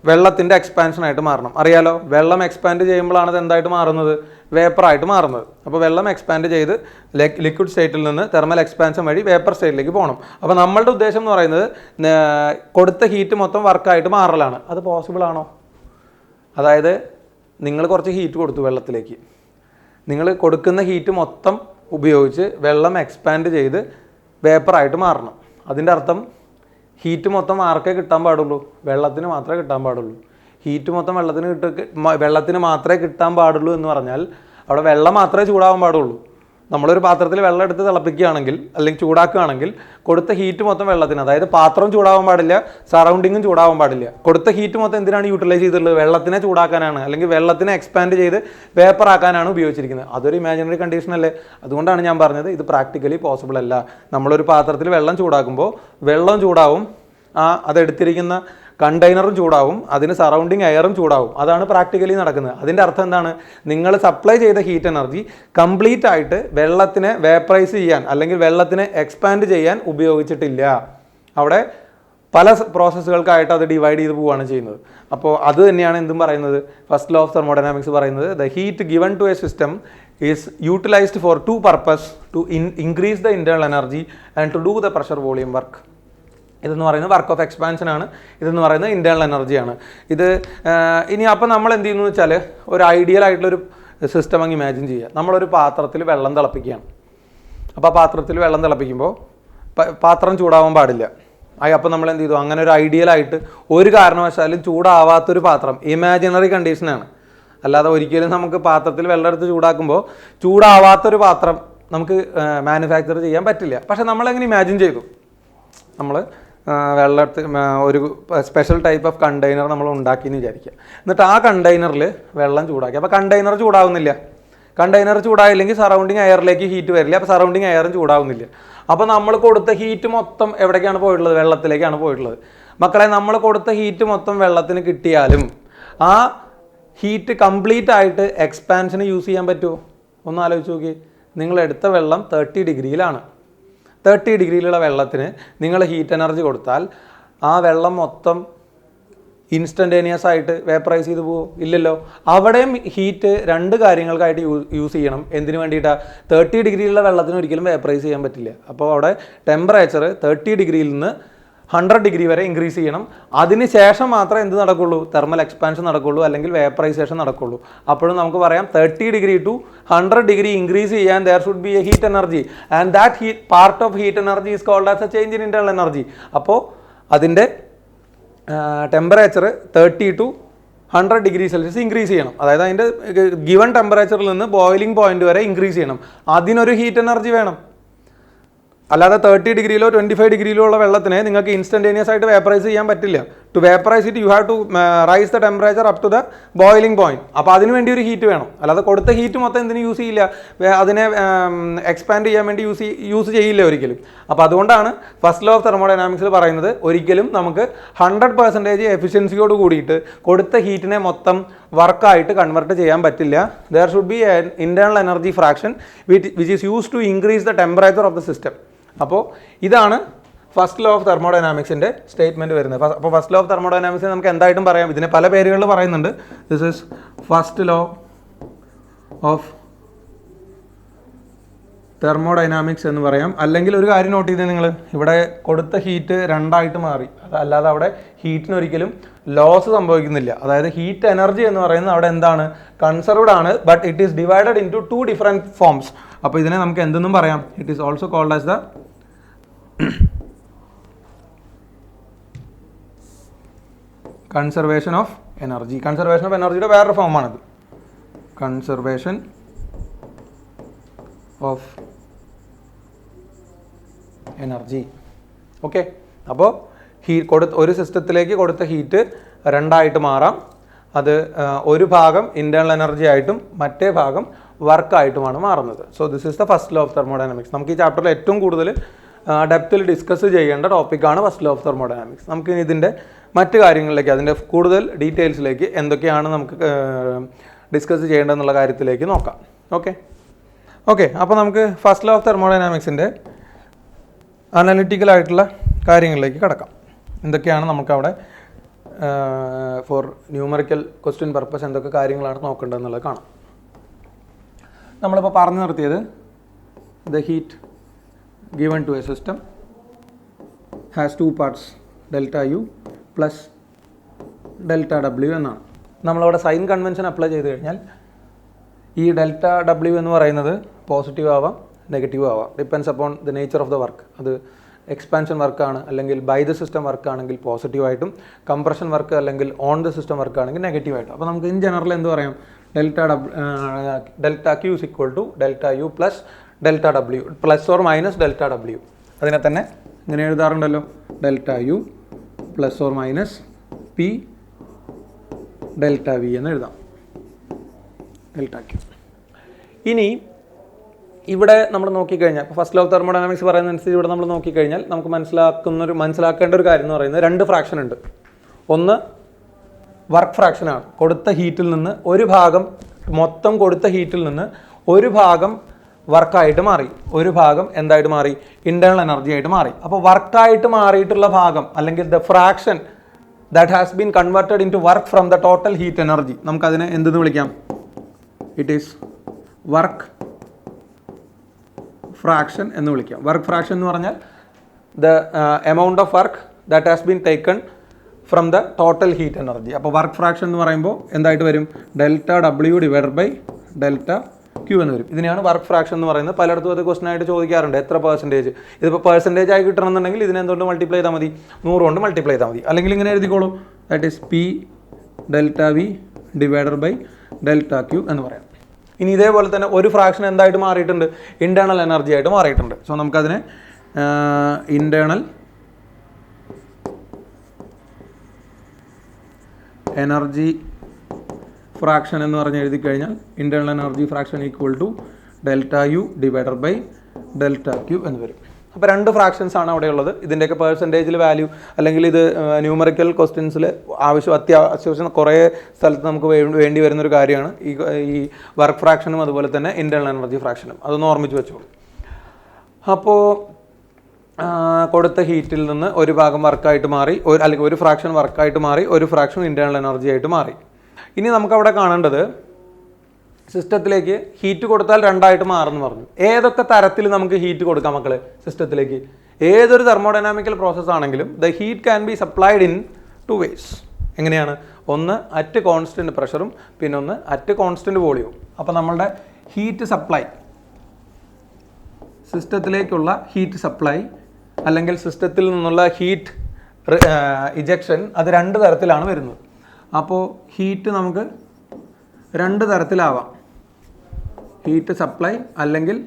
വെള്ളത്തിൻ്റെ എക്സ്പാൻഷനായിട്ട് മാറണം. അറിയാലോ, വെള്ളം എക്സ്പാൻഡ് ചെയ്യുമ്പോഴാണ് അത് എന്തായിട്ട് മാറുന്നത്, വേപ്പറായിട്ട് മാറുന്നത്. അപ്പോൾ വെള്ളം എക്സ്പാൻഡ് ചെയ്ത് ലിക്വിഡ് സ്റ്റേറ്റിൽ നിന്ന് തെർമൽ എക്സ്പാൻഷൻ വഴി വേപ്പർ സ്റ്റേറ്റിലേക്ക് പോകണം. അപ്പോൾ നമ്മളുടെ ഉദ്ദേശം എന്ന് പറയുന്നത് കൊടുത്ത ഹീറ്റ് മൊത്തം വർക്കായിട്ട് മാറലാണ്. അത് പോസിബിൾ ആണോ? അതായത് നിങ്ങൾ കുറച്ച് ഹീറ്റ് കൊടുത്തു വെള്ളത്തിലേക്ക്, നിങ്ങൾ കൊടുക്കുന്ന ഹീറ്റ് മൊത്തം ഉപയോഗിച്ച് വെള്ളം എക്സ്പാൻഡ് ചെയ്ത് വേപ്പറായിട്ട് മാറണം. അതിൻ്റെ അർത്ഥം ഹീറ്റ് മൊത്തം ആർക്കേ കിട്ടാൻ പാടുള്ളൂ, വെള്ളത്തിന് മാത്രമേ കിട്ടാൻ പാടുള്ളൂ. ഹീറ്റ് മൊത്തം വെള്ളത്തിന് മാത്രമേ കിട്ടാൻ പാടുള്ളൂ എന്ന് പറഞ്ഞാൽ അവിടെ വെള്ളം മാത്രമേ ചൂടാവാൻ പാടുള്ളൂ. നമ്മളൊരു പാത്രത്തിൽ വെള്ളം എടുത്ത് തിളപ്പിക്കുകയാണെങ്കിൽ അല്ലെങ്കിൽ ചൂടാക്കുകയാണെങ്കിൽ കൊടുത്ത ഹീറ്റ് മൊത്തം വെള്ളത്തിന്, അതായത് പാത്രം ചൂടാവാൻ പാടില്ല, സറൗണ്ടിങ്ങും ചൂടാവാൻ പാടില്ല. കൊടുത്ത ഹീറ്റ് മൊത്തം എന്തിനാണ് യൂട്ടിലൈസ് ചെയ്തിട്ടുള്ളത്, വെള്ളത്തിനെ ചൂടാക്കാനാണ്, അല്ലെങ്കിൽ വെള്ളത്തിനെ എക്സ്പാൻഡ് ചെയ്ത് വേപ്പർ ആക്കാനാണ് ഉപയോഗിച്ചിരിക്കുന്നത്. അതൊരു ഇമാജിനറി കണ്ടീഷൻ അല്ലേ. അതുകൊണ്ടാണ് ഞാൻ പറഞ്ഞത് ഇത് പ്രാക്ടിക്കലി പോസിബിൾ അല്ല. നമ്മളൊരു പാത്രത്തിൽ വെള്ളം ചൂടാക്കുമ്പോൾ വെള്ളം ചൂടാവും, അതെടുത്തിരിക്കുന്ന കണ്ടെയ്നറും ചൂടാവും, അതിന് സറൗണ്ടിങ് എയറും ചൂടാവും. അതാണ് പ്രാക്ടിക്കലി നടക്കുന്നത്. അതിൻ്റെ അർത്ഥം എന്താണ്, നിങ്ങൾ സപ്ലൈ ചെയ്ത ഹീറ്റ് എനർജി കംപ്ലീറ്റ് ആയിട്ട് വെള്ളത്തിനെ വേപ്പറൈസ് ചെയ്യാൻ അല്ലെങ്കിൽ വെള്ളത്തിനെ എക്സ്പാൻഡ് ചെയ്യാൻ ഉപയോഗിച്ചിട്ടില്ല. അവിടെ പല പ്രോസസ്സുകൾക്കായിട്ട് അത് ഡിവൈഡ് ചെയ്ത് പോവുകയാണ് ചെയ്യുന്നത്. അപ്പോൾ അത് തന്നെയാണ് എന്തും പറയുന്നത്, ഫസ്റ്റ് ലോ ഓഫ് തെർമോഡൈനാമിക്സ് പറയുന്നത്, the heat given to a system is utilised for 2 purposes: to increase the internal energy and to do the pressure volume work. ഇതെന്ന് പറയുന്നത് വർക്ക് ഓഫ് എക്സ്പാൻഷൻ ആണ്, ഇതെന്ന് പറയുന്നത് ഇൻറ്റേർണൽ എനർജിയാണ്. ഇത് ഇനി അപ്പോൾ നമ്മൾ എന്ത് ചെയ്യുന്നു വെച്ചാൽ, ഒരു ഐഡിയൽ ആയിട്ടുള്ളൊരു സിസ്റ്റം അങ്ങ് ഇമാജിൻ ചെയ്യുക. നമ്മളൊരു പാത്രത്തിൽ വെള്ളം തിളപ്പിക്കുകയാണ്. അപ്പോൾ ആ പാത്രത്തിൽ വെള്ളം തിളപ്പിക്കുമ്പോൾ പാത്രം ചൂടാവാൻ പാടില്ല. അപ്പോൾ നമ്മൾ എന്ത് ചെയ്തു, അങ്ങനെ ഒരു ഐഡിയലായിട്ട് ഒരു കാരണവശാലും ചൂടാവാത്തൊരു പാത്രം, ഇമാജിനറി കണ്ടീഷനാണ്, അല്ലാതെ ഒരിക്കലും നമുക്ക് പാത്രത്തിൽ വെള്ളം എടുത്ത് ചൂടാക്കുമ്പോൾ ചൂടാവാത്തൊരു പാത്രം നമുക്ക് മാനുഫാക്ചർ ചെയ്യാൻ പറ്റില്ല. പക്ഷേ നമ്മളെങ്ങനെ ഇമാജിൻ ചെയ്തു, നമ്മൾ വെള്ളത്തിൽ ഒരു സ്പെഷ്യൽ ടൈപ്പ് ഓഫ് കണ്ടെയ്നർ നമ്മൾ ഉണ്ടാക്കിയെന്ന് വിചാരിക്കുക. എന്നിട്ട് ആ കണ്ടെയ്നറിൽ വെള്ളം ചൂടാക്കി. അപ്പോൾ കണ്ടെയ്നർ ചൂടാവുന്നില്ല. കണ്ടെയ്നർ ചൂടായില്ലെങ്കിൽ സറൗണ്ടിങ് എയറിലേക്ക് ഹീറ്റ് വരില്ല, അപ്പോൾ സറൗണ്ടിങ് എയറും ചൂടാവുന്നില്ല. അപ്പോൾ നമ്മൾ കൊടുത്ത ഹീറ്റ് മൊത്തം എവിടേക്കാണ് പോയിട്ടുള്ളത്, വെള്ളത്തിലേക്കാണ് പോയിട്ടുള്ളത്. മക്കളെ, നമ്മൾ കൊടുത്ത ഹീറ്റ് മൊത്തം വെള്ളത്തിന് കിട്ടിയാലും ആ ഹീറ്റ് കംപ്ലീറ്റ് ആയിട്ട് എക്സ്പാൻഷന് യൂസ് ചെയ്യാൻ പറ്റുമോ? ഒന്ന് ആലോചിച്ച് നോക്കി. നിങ്ങൾ എടുത്ത വെള്ളം 30 ഡിഗ്രിയിലാണ്. 30 ഡിഗ്രിയിലുള്ള വെള്ളത്തിന് നിങ്ങൾ ഹീറ്റ് എനർജി കൊടുത്താൽ ആ വെള്ളം മൊത്തം ഇൻസ്റ്റൻറ്റേനിയസ് ആയിട്ട് വേപ്പറൈസ് ചെയ്ത് പോകുമോ? ഇല്ലല്ലോ. അവിടെയും ഹീറ്റ് 2 കാര്യങ്ങൾക്കായിട്ട് യൂസ് ചെയ്യണം. എന്തിനു വേണ്ടിയിട്ടാണ്? 30 ഡിഗ്രിയിലുള്ള വെള്ളത്തിന് ഒരിക്കലും വേപ്പറൈസ് ചെയ്യാൻ പറ്റില്ല. അപ്പോൾ അവിടെ ടെമ്പറേച്ചർ 30 ഡിഗ്രിയിൽ നിന്ന് 100 ഡിഗ്രി വരെ ഇൻക്രീസ് ചെയ്യണം. അതിന് ശേഷം മാത്രമേ എന്ത് നടക്കുള്ളൂ, തെർമൽ എക്സ്പാൻഷൻ നടക്കുള്ളൂ, അല്ലെങ്കിൽ വേപ്പറൈസേഷൻ നടക്കുള്ളൂ. അപ്പോഴും നമുക്ക് പറയാം 30 ഡിഗ്രി ടു 100 ഡിഗ്രി ഇൻക്രീസ് ചെയ്യാൻ there should be a heat energy, and that heat part of heat energy is called as a change in internal energy. അപ്പോൾ അതിൻ്റെ temperature 30 to 100 degree Celsius increase ചെയ്യണം. അതായത് അതിൻ്റെ ഗിവൺ ടെമ്പറേച്ചറിൽ നിന്ന് boiling point വരെ increase ചെയ്യണം. അതിനൊരു ഹീറ്റ് എനർജി വേണം. അല്ലാതെ 30 ഡിഗ്രിയിലോ 25 ഡിഗ്രിയിലോ ഉള്ള വെള്ളത്തിനെ നിങ്ങൾക്ക് ഇൻസ്റ്റൻറ്റേനിയസ് ആയിട്ട് വേപ്പറൈസ് ചെയ്യാൻ പറ്റില്ല. To vaporise it you have to rice the temperature up to the boiling point. അപ്പോൾ അതിന് വേണ്ടി ഒരു ഹീറ്റ് വേണം. അല്ലാതെ കൊടുത്ത ഹീറ്റ് മൊത്തം എന്തിനും യൂസ് ചെയ്യില്ല, അതിനെ എക്സ്പാൻഡ് ചെയ്യാൻ വേണ്ടി യൂസ് ചെയ്യില്ല ഒരിക്കലും. അപ്പോൾ അതുകൊണ്ടാണ് ഫസ്റ്റ് ലോ ഓഫ് തെർമോഡൈനാമിക്സിൽ പറയുന്നത് ഒരിക്കലും നമുക്ക് 100% എഫിഷ്യൻസിയോട് കൂടിയിട്ട് കൊടുത്ത ഹീറ്റിനെ മൊത്തം വർക്കായിട്ട് കൺവെർട്ട് ചെയ്യാൻ പറ്റില്ല. There should be internal energy fraction which is use to increase the temperature of the system. അപ്പോൾ ഇതാണ് ഫസ്റ്റ് ലോ ഓഫ് തെർമോഡൈനാമിക്സിൻ്റെ സ്റ്റേറ്റ്മെൻറ്റ് വരുന്നത്. അപ്പോൾ ഫസ്റ്റ് ലോ ഓഫ് തെർമോഡൈനാമിക്സിനെ നമുക്ക് എന്തായിട്ടും പറയാം, ഇതിനെ പല പേരുകളിൽ പറയുന്നുണ്ട്. This is first law of thermodynamics എന്ന് പറയാം. അല്ലെങ്കിൽ ഒരു കാര്യം നോട്ട് ചെയ്തേ നിങ്ങൾ, ഇവിടെ കൊടുത്ത ഹീറ്റ് രണ്ടായിട്ട് മാറി, അല്ലാതെ അവിടെ ഹീറ്റിനൊരിക്കലും ലോസ് സംഭവിക്കുന്നില്ല. അതായത് ഹീറ്റ് എനർജി എന്ന് പറയുന്നത് അവിടെ എന്താണ്, കൺസർവ്ഡ് ആണ്, but it is divided into 2 different forms. അപ്പോൾ ഇതിനെ നമുക്ക് എന്തെന്നും പറയാം, it is also called as the conservation of energy. Conservation of എനർജിയുടെ വേറൊരു ഫോമാണിത്, കൺസർവേഷൻ ഓഫ് എനർജി. ഓക്കെ, അപ്പോൾ ഒരു സിസ്റ്റത്തിലേക്ക് കൊടുത്ത ഹീറ്റ് രണ്ടായിട്ട് മാറാം. അത് ഒരു ഭാഗം ഇൻറ്റേർണൽ എനർജി ആയിട്ടും മറ്റേ ഭാഗം വർക്കായിട്ടുമാണ് മാറുന്നത്. So this is the first law of thermodynamics. നമുക്ക് ഈ ചാപ്റ്ററിൽ ഏറ്റവും കൂടുതൽ ഡെപ്തിൽ ഡിസ്കസ് ചെയ്യേണ്ട ടോപ്പിക്കാണ് ഫസ്റ്റ് ലോ ഓഫ് തെർമോഡൈനാമിക്സ്. നമുക്ക് ഇതിൻ്റെ മറ്റു കാര്യങ്ങളിലേക്ക്, അതിൻ്റെ കൂടുതൽ ഡീറ്റെയിൽസിലേക്ക് എന്തൊക്കെയാണ് നമുക്ക് ഡിസ്കസ് ചെയ്യേണ്ടതെന്നുള്ള കാര്യത്തിലേക്ക് നോക്കാം. ഓക്കെ, അപ്പോൾ നമുക്ക് ഫസ്റ്റ് ലോ ഓഫ് തെർമോഡൈനാമിക്സിൻ്റെ അനലിറ്റിക്കലായിട്ടുള്ള കാര്യങ്ങളിലേക്ക് കടക്കാം. എന്തൊക്കെയാണ് നമുക്കവിടെ ഫോർ ന്യൂമറിക്കൽ ക്വസ്റ്റ്യൻ പർപ്പസ് എന്തൊക്കെ കാര്യങ്ങളാണ് നോക്കേണ്ടതെന്നുള്ളത് കാണാം. നമ്മളിപ്പോൾ പറഞ്ഞു നിർത്തിയത് the heat given to a system has 2 parts, delta U plus delta W എന്നാണ്. നമ്മളവിടെ സൈൻ കൺവെൻഷൻ അപ്ലൈ ചെയ്ത് കഴിഞ്ഞാൽ ഈ ഡെൽറ്റ ഡബ്ല്യു എന്ന് പറയുന്നത് പോസിറ്റീവ് ആവാം നെഗറ്റീവ് ആവാം, depends upon the nature of the work. അത് എക്സ്പാൻഷൻ വർക്കാണ് അല്ലെങ്കിൽ ബൈ ദ സിസ്റ്റം വർക്കാണെങ്കിൽ പോസിറ്റീവായിട്ടും, കംപ്രഷൻ വർക്ക് അല്ലെങ്കിൽ ഓൺ ദ സിസ്റ്റം വർക്കാണെങ്കിൽ നെഗറ്റീവായിട്ടും. അപ്പോൾ നമുക്ക് ഇൻ ജനറൽ എന്ത് പറയാം, delta Q is equal to delta U plus delta W plus or minus delta W. അതിനെ തന്നെ ഇങ്ങനെ എഴുതാറുണ്ടല്ലോ, delta U plus or minus P delta V എന്ന് എഴുതാം, ഡെൽറ്റ ക്യൂ. ഇനി ഇവിടെ നമ്മൾ നോക്കിക്കഴിഞ്ഞാൽ, ഇപ്പോൾ ഫസ്റ്റ് ലോ ഓഫ് തെർമോഡൈനാമിക്സ് പറയുന്നതനുസരിച്ച് ഇവിടെ നമ്മൾ നോക്കിക്കഴിഞ്ഞാൽ നമുക്ക് മനസ്സിലാക്കേണ്ട ഒരു കാര്യം എന്ന് പറയുന്നത് 2 ഫ്രാക്ഷൻ ഉണ്ട്. ഒന്ന് വർക്ക് ഫ്രാക്ഷനാണ്. കൊടുത്ത ഹീറ്റിൽ നിന്ന് ഒരു ഭാഗം, മൊത്തം കൊടുത്ത ഹീറ്റിൽ നിന്ന് ഒരു ഭാഗം വർക്കായിട്ട് മാറി, ഒരു ഭാഗം എന്തായിട്ട് മാറി, ഇൻറ്റേർണൽ എനർജി ആയിട്ട് മാറി. അപ്പോൾ വർക്കായിട്ട് മാറിയിട്ടുള്ള ഭാഗം അല്ലെങ്കിൽ the fraction that has been converted into work from the total heat energy, നമുക്കതിനെ എന്തെന്ന് വിളിക്കാം, ഇറ്റ് ഈസ് വർക്ക് ഫ്രാക്ഷൻ എന്ന് വിളിക്കാം. വർക്ക് ഫ്രാക്ഷൻ എന്ന് പറഞ്ഞാൽ the amount of work that has been taken from the total heat energy. അപ്പോൾ work fraction എന്ന് പറയുമ്പോൾ എന്തായിട്ട് വരും, delta W divided by delta Q എന്ന് വരും. ഇതിനെയാണ് വർക്ക് ഫ്രാക്ഷൻ എന്ന് പറയുന്നത്. പലയിടത്തും അത് ക്വസ്റ്റൻ ആയിട്ട് ചോദിക്കാറുണ്ട്, എത്ര പെർസെൻറ്റേജ്. ഇതിപ്പോൾ പെർസെൻറ്റേജ് ആയി കിട്ടണമെന്നുണ്ടെങ്കിൽ ഇതിനെ എന്തുകൊണ്ട് മൾട്ടിപ്ലൈ ചെയ്താൽ മതി, 100 കൊണ്ട് മൾട്ടിപ്ലൈ ചെയ്താൽ മതി. അല്ലെങ്കിൽ ഇങ്ങനെ എഴുതിക്കോളൂ, that is P delta V divided by delta Q എന്ന് പറയാം. ഇനി ഇതേപോലെ തന്നെ ഒരു ഫ്രാക്ഷൻ എന്തായിട്ട് മാറിയിട്ടുണ്ട്, ഇൻറ്റേർണൽ എനർജി ആയിട്ട് മാറിയിട്ടുണ്ട്. സോ നമുക്കതിനെ ഇൻറ്റേർണൽ എനർജി ഫ്രാക്ഷൻ എന്ന് പറഞ്ഞ് എഴുതി കഴിഞ്ഞാൽ internal energy fraction equal to delta U divided by delta Q എന്ന് വരും. അപ്പോൾ 2 ഫ്രാക്ഷൻസ് ആണ് അവിടെ ഉള്ളത്. ഇതിൻ്റെയൊക്കെ പെർസെൻറ്റേജിൽ വാല്യൂ അല്ലെങ്കിൽ ഇത് ന്യൂമറിക്കൽ ക്വസ്റ്റ്യൻസിൽ അത്യാവശ്യം കുറേ സ്ഥലത്ത് നമുക്ക് വേണ്ടി വരുന്നൊരു കാര്യമാണ് ഈ വർക്ക് ഫ്രാക്ഷനും അതുപോലെ തന്നെ ഇൻറ്റേർണൽ എനർജി ഫ്രാക്ഷനും. അതൊന്ന് ഓർമ്മിച്ച് വെച്ചോളൂ. അപ്പോൾ കൊടുത്ത ഹീറ്റിൽ നിന്ന് ഒരു ഭാഗം വർക്കായിട്ട് മാറി, അല്ലെങ്കിൽ ഒരു ഫ്രാക്ഷൻ വർക്കായിട്ട് മാറി, ഒരു ഫ്രാക്ഷൻ ഇൻറ്റേർണൽ എനർജി ആയിട്ട് മാറി. ഇനി നമുക്കവിടെ കാണേണ്ടത് സിസ്റ്റത്തിലേക്ക് ഹീറ്റ് കൊടുത്താൽ 2ആയിട്ട് മാറുമെന്ന് പറഞ്ഞു. ഏതൊക്കെ തരത്തിൽ നമുക്ക് ഹീറ്റ് കൊടുക്കാം മക്കളെ സിസ്റ്റത്തിലേക്ക്? ഏതൊരു തെർമോഡൈനാമിക്കൽ പ്രോസസ്സ് ആണെങ്കിലും the heat can be supplied in 2 ways. എങ്ങനെയാണ്? ഒന്ന് അറ്റ് കോൺസ്റ്റൻറ്റ് പ്രഷറും പിന്നെ ഒന്ന് അറ്റ് കോൺസ്റ്റൻറ്റ് വോളിയവും. അപ്പോൾ നമ്മളുടെ ഹീറ്റ് സപ്ലൈ, സിസ്റ്റത്തിലേക്കുള്ള ഹീറ്റ് സപ്ലൈ അല്ലെങ്കിൽ സിസ്റ്റത്തിൽ നിന്നുള്ള ഹീറ്റ് ഇജക്ഷൻ, അത് 2 തരത്തിലാണ് വരുന്നത്. അപ്പോൾ ഹീറ്റ് നമുക്ക് 2 തരത്തിലാവാം, ഹീറ്റ് സപ്ലൈ അല്ലെങ്കിൽ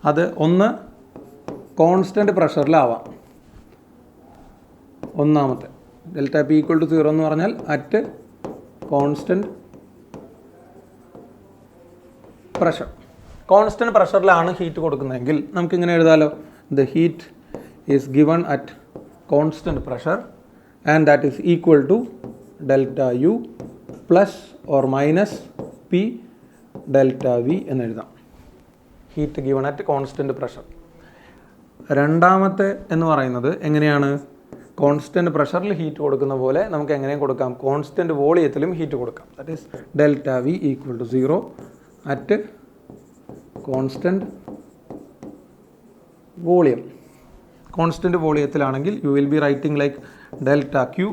അത് ഒന്ന് കോൺസ്റ്റൻറ്റ് പ്രഷറിലാവാം. ഒന്നാമത്തെ ഡെൽറ്റ പി ഈക്വൽ ടു 0 എന്ന് പറഞ്ഞാൽ അറ്റ് കോൺസ്റ്റൻറ്റ് പ്രഷർ. കോൺസ്റ്റൻറ്റ് പ്രഷറിലാണ് ഹീറ്റ് കൊടുക്കുന്നതെങ്കിൽ നമുക്കിങ്ങനെ എഴുതാമല്ലോ, the heat is given at constant pressure and that is equal to delta U plus or minus P delta V എന്നെഴുതാം. Heat given at constant pressure. രണ്ടാമത്തെ എന്ന് പറയുന്നത് എങ്ങനെയാണ്? കോൺസ്റ്റൻറ്റ് പ്രഷറിൽ ഹീറ്റ് കൊടുക്കുന്ന പോലെ നമുക്ക് എങ്ങനെയും കൊടുക്കാം, കോൺസ്റ്റൻറ്റ് വോളിയത്തിലും ഹീറ്റ് കൊടുക്കാം. That is delta V equal to 0 at constant volume. Constant വോളിയത്തിലാണെങ്കിൽ you will be writing like delta Q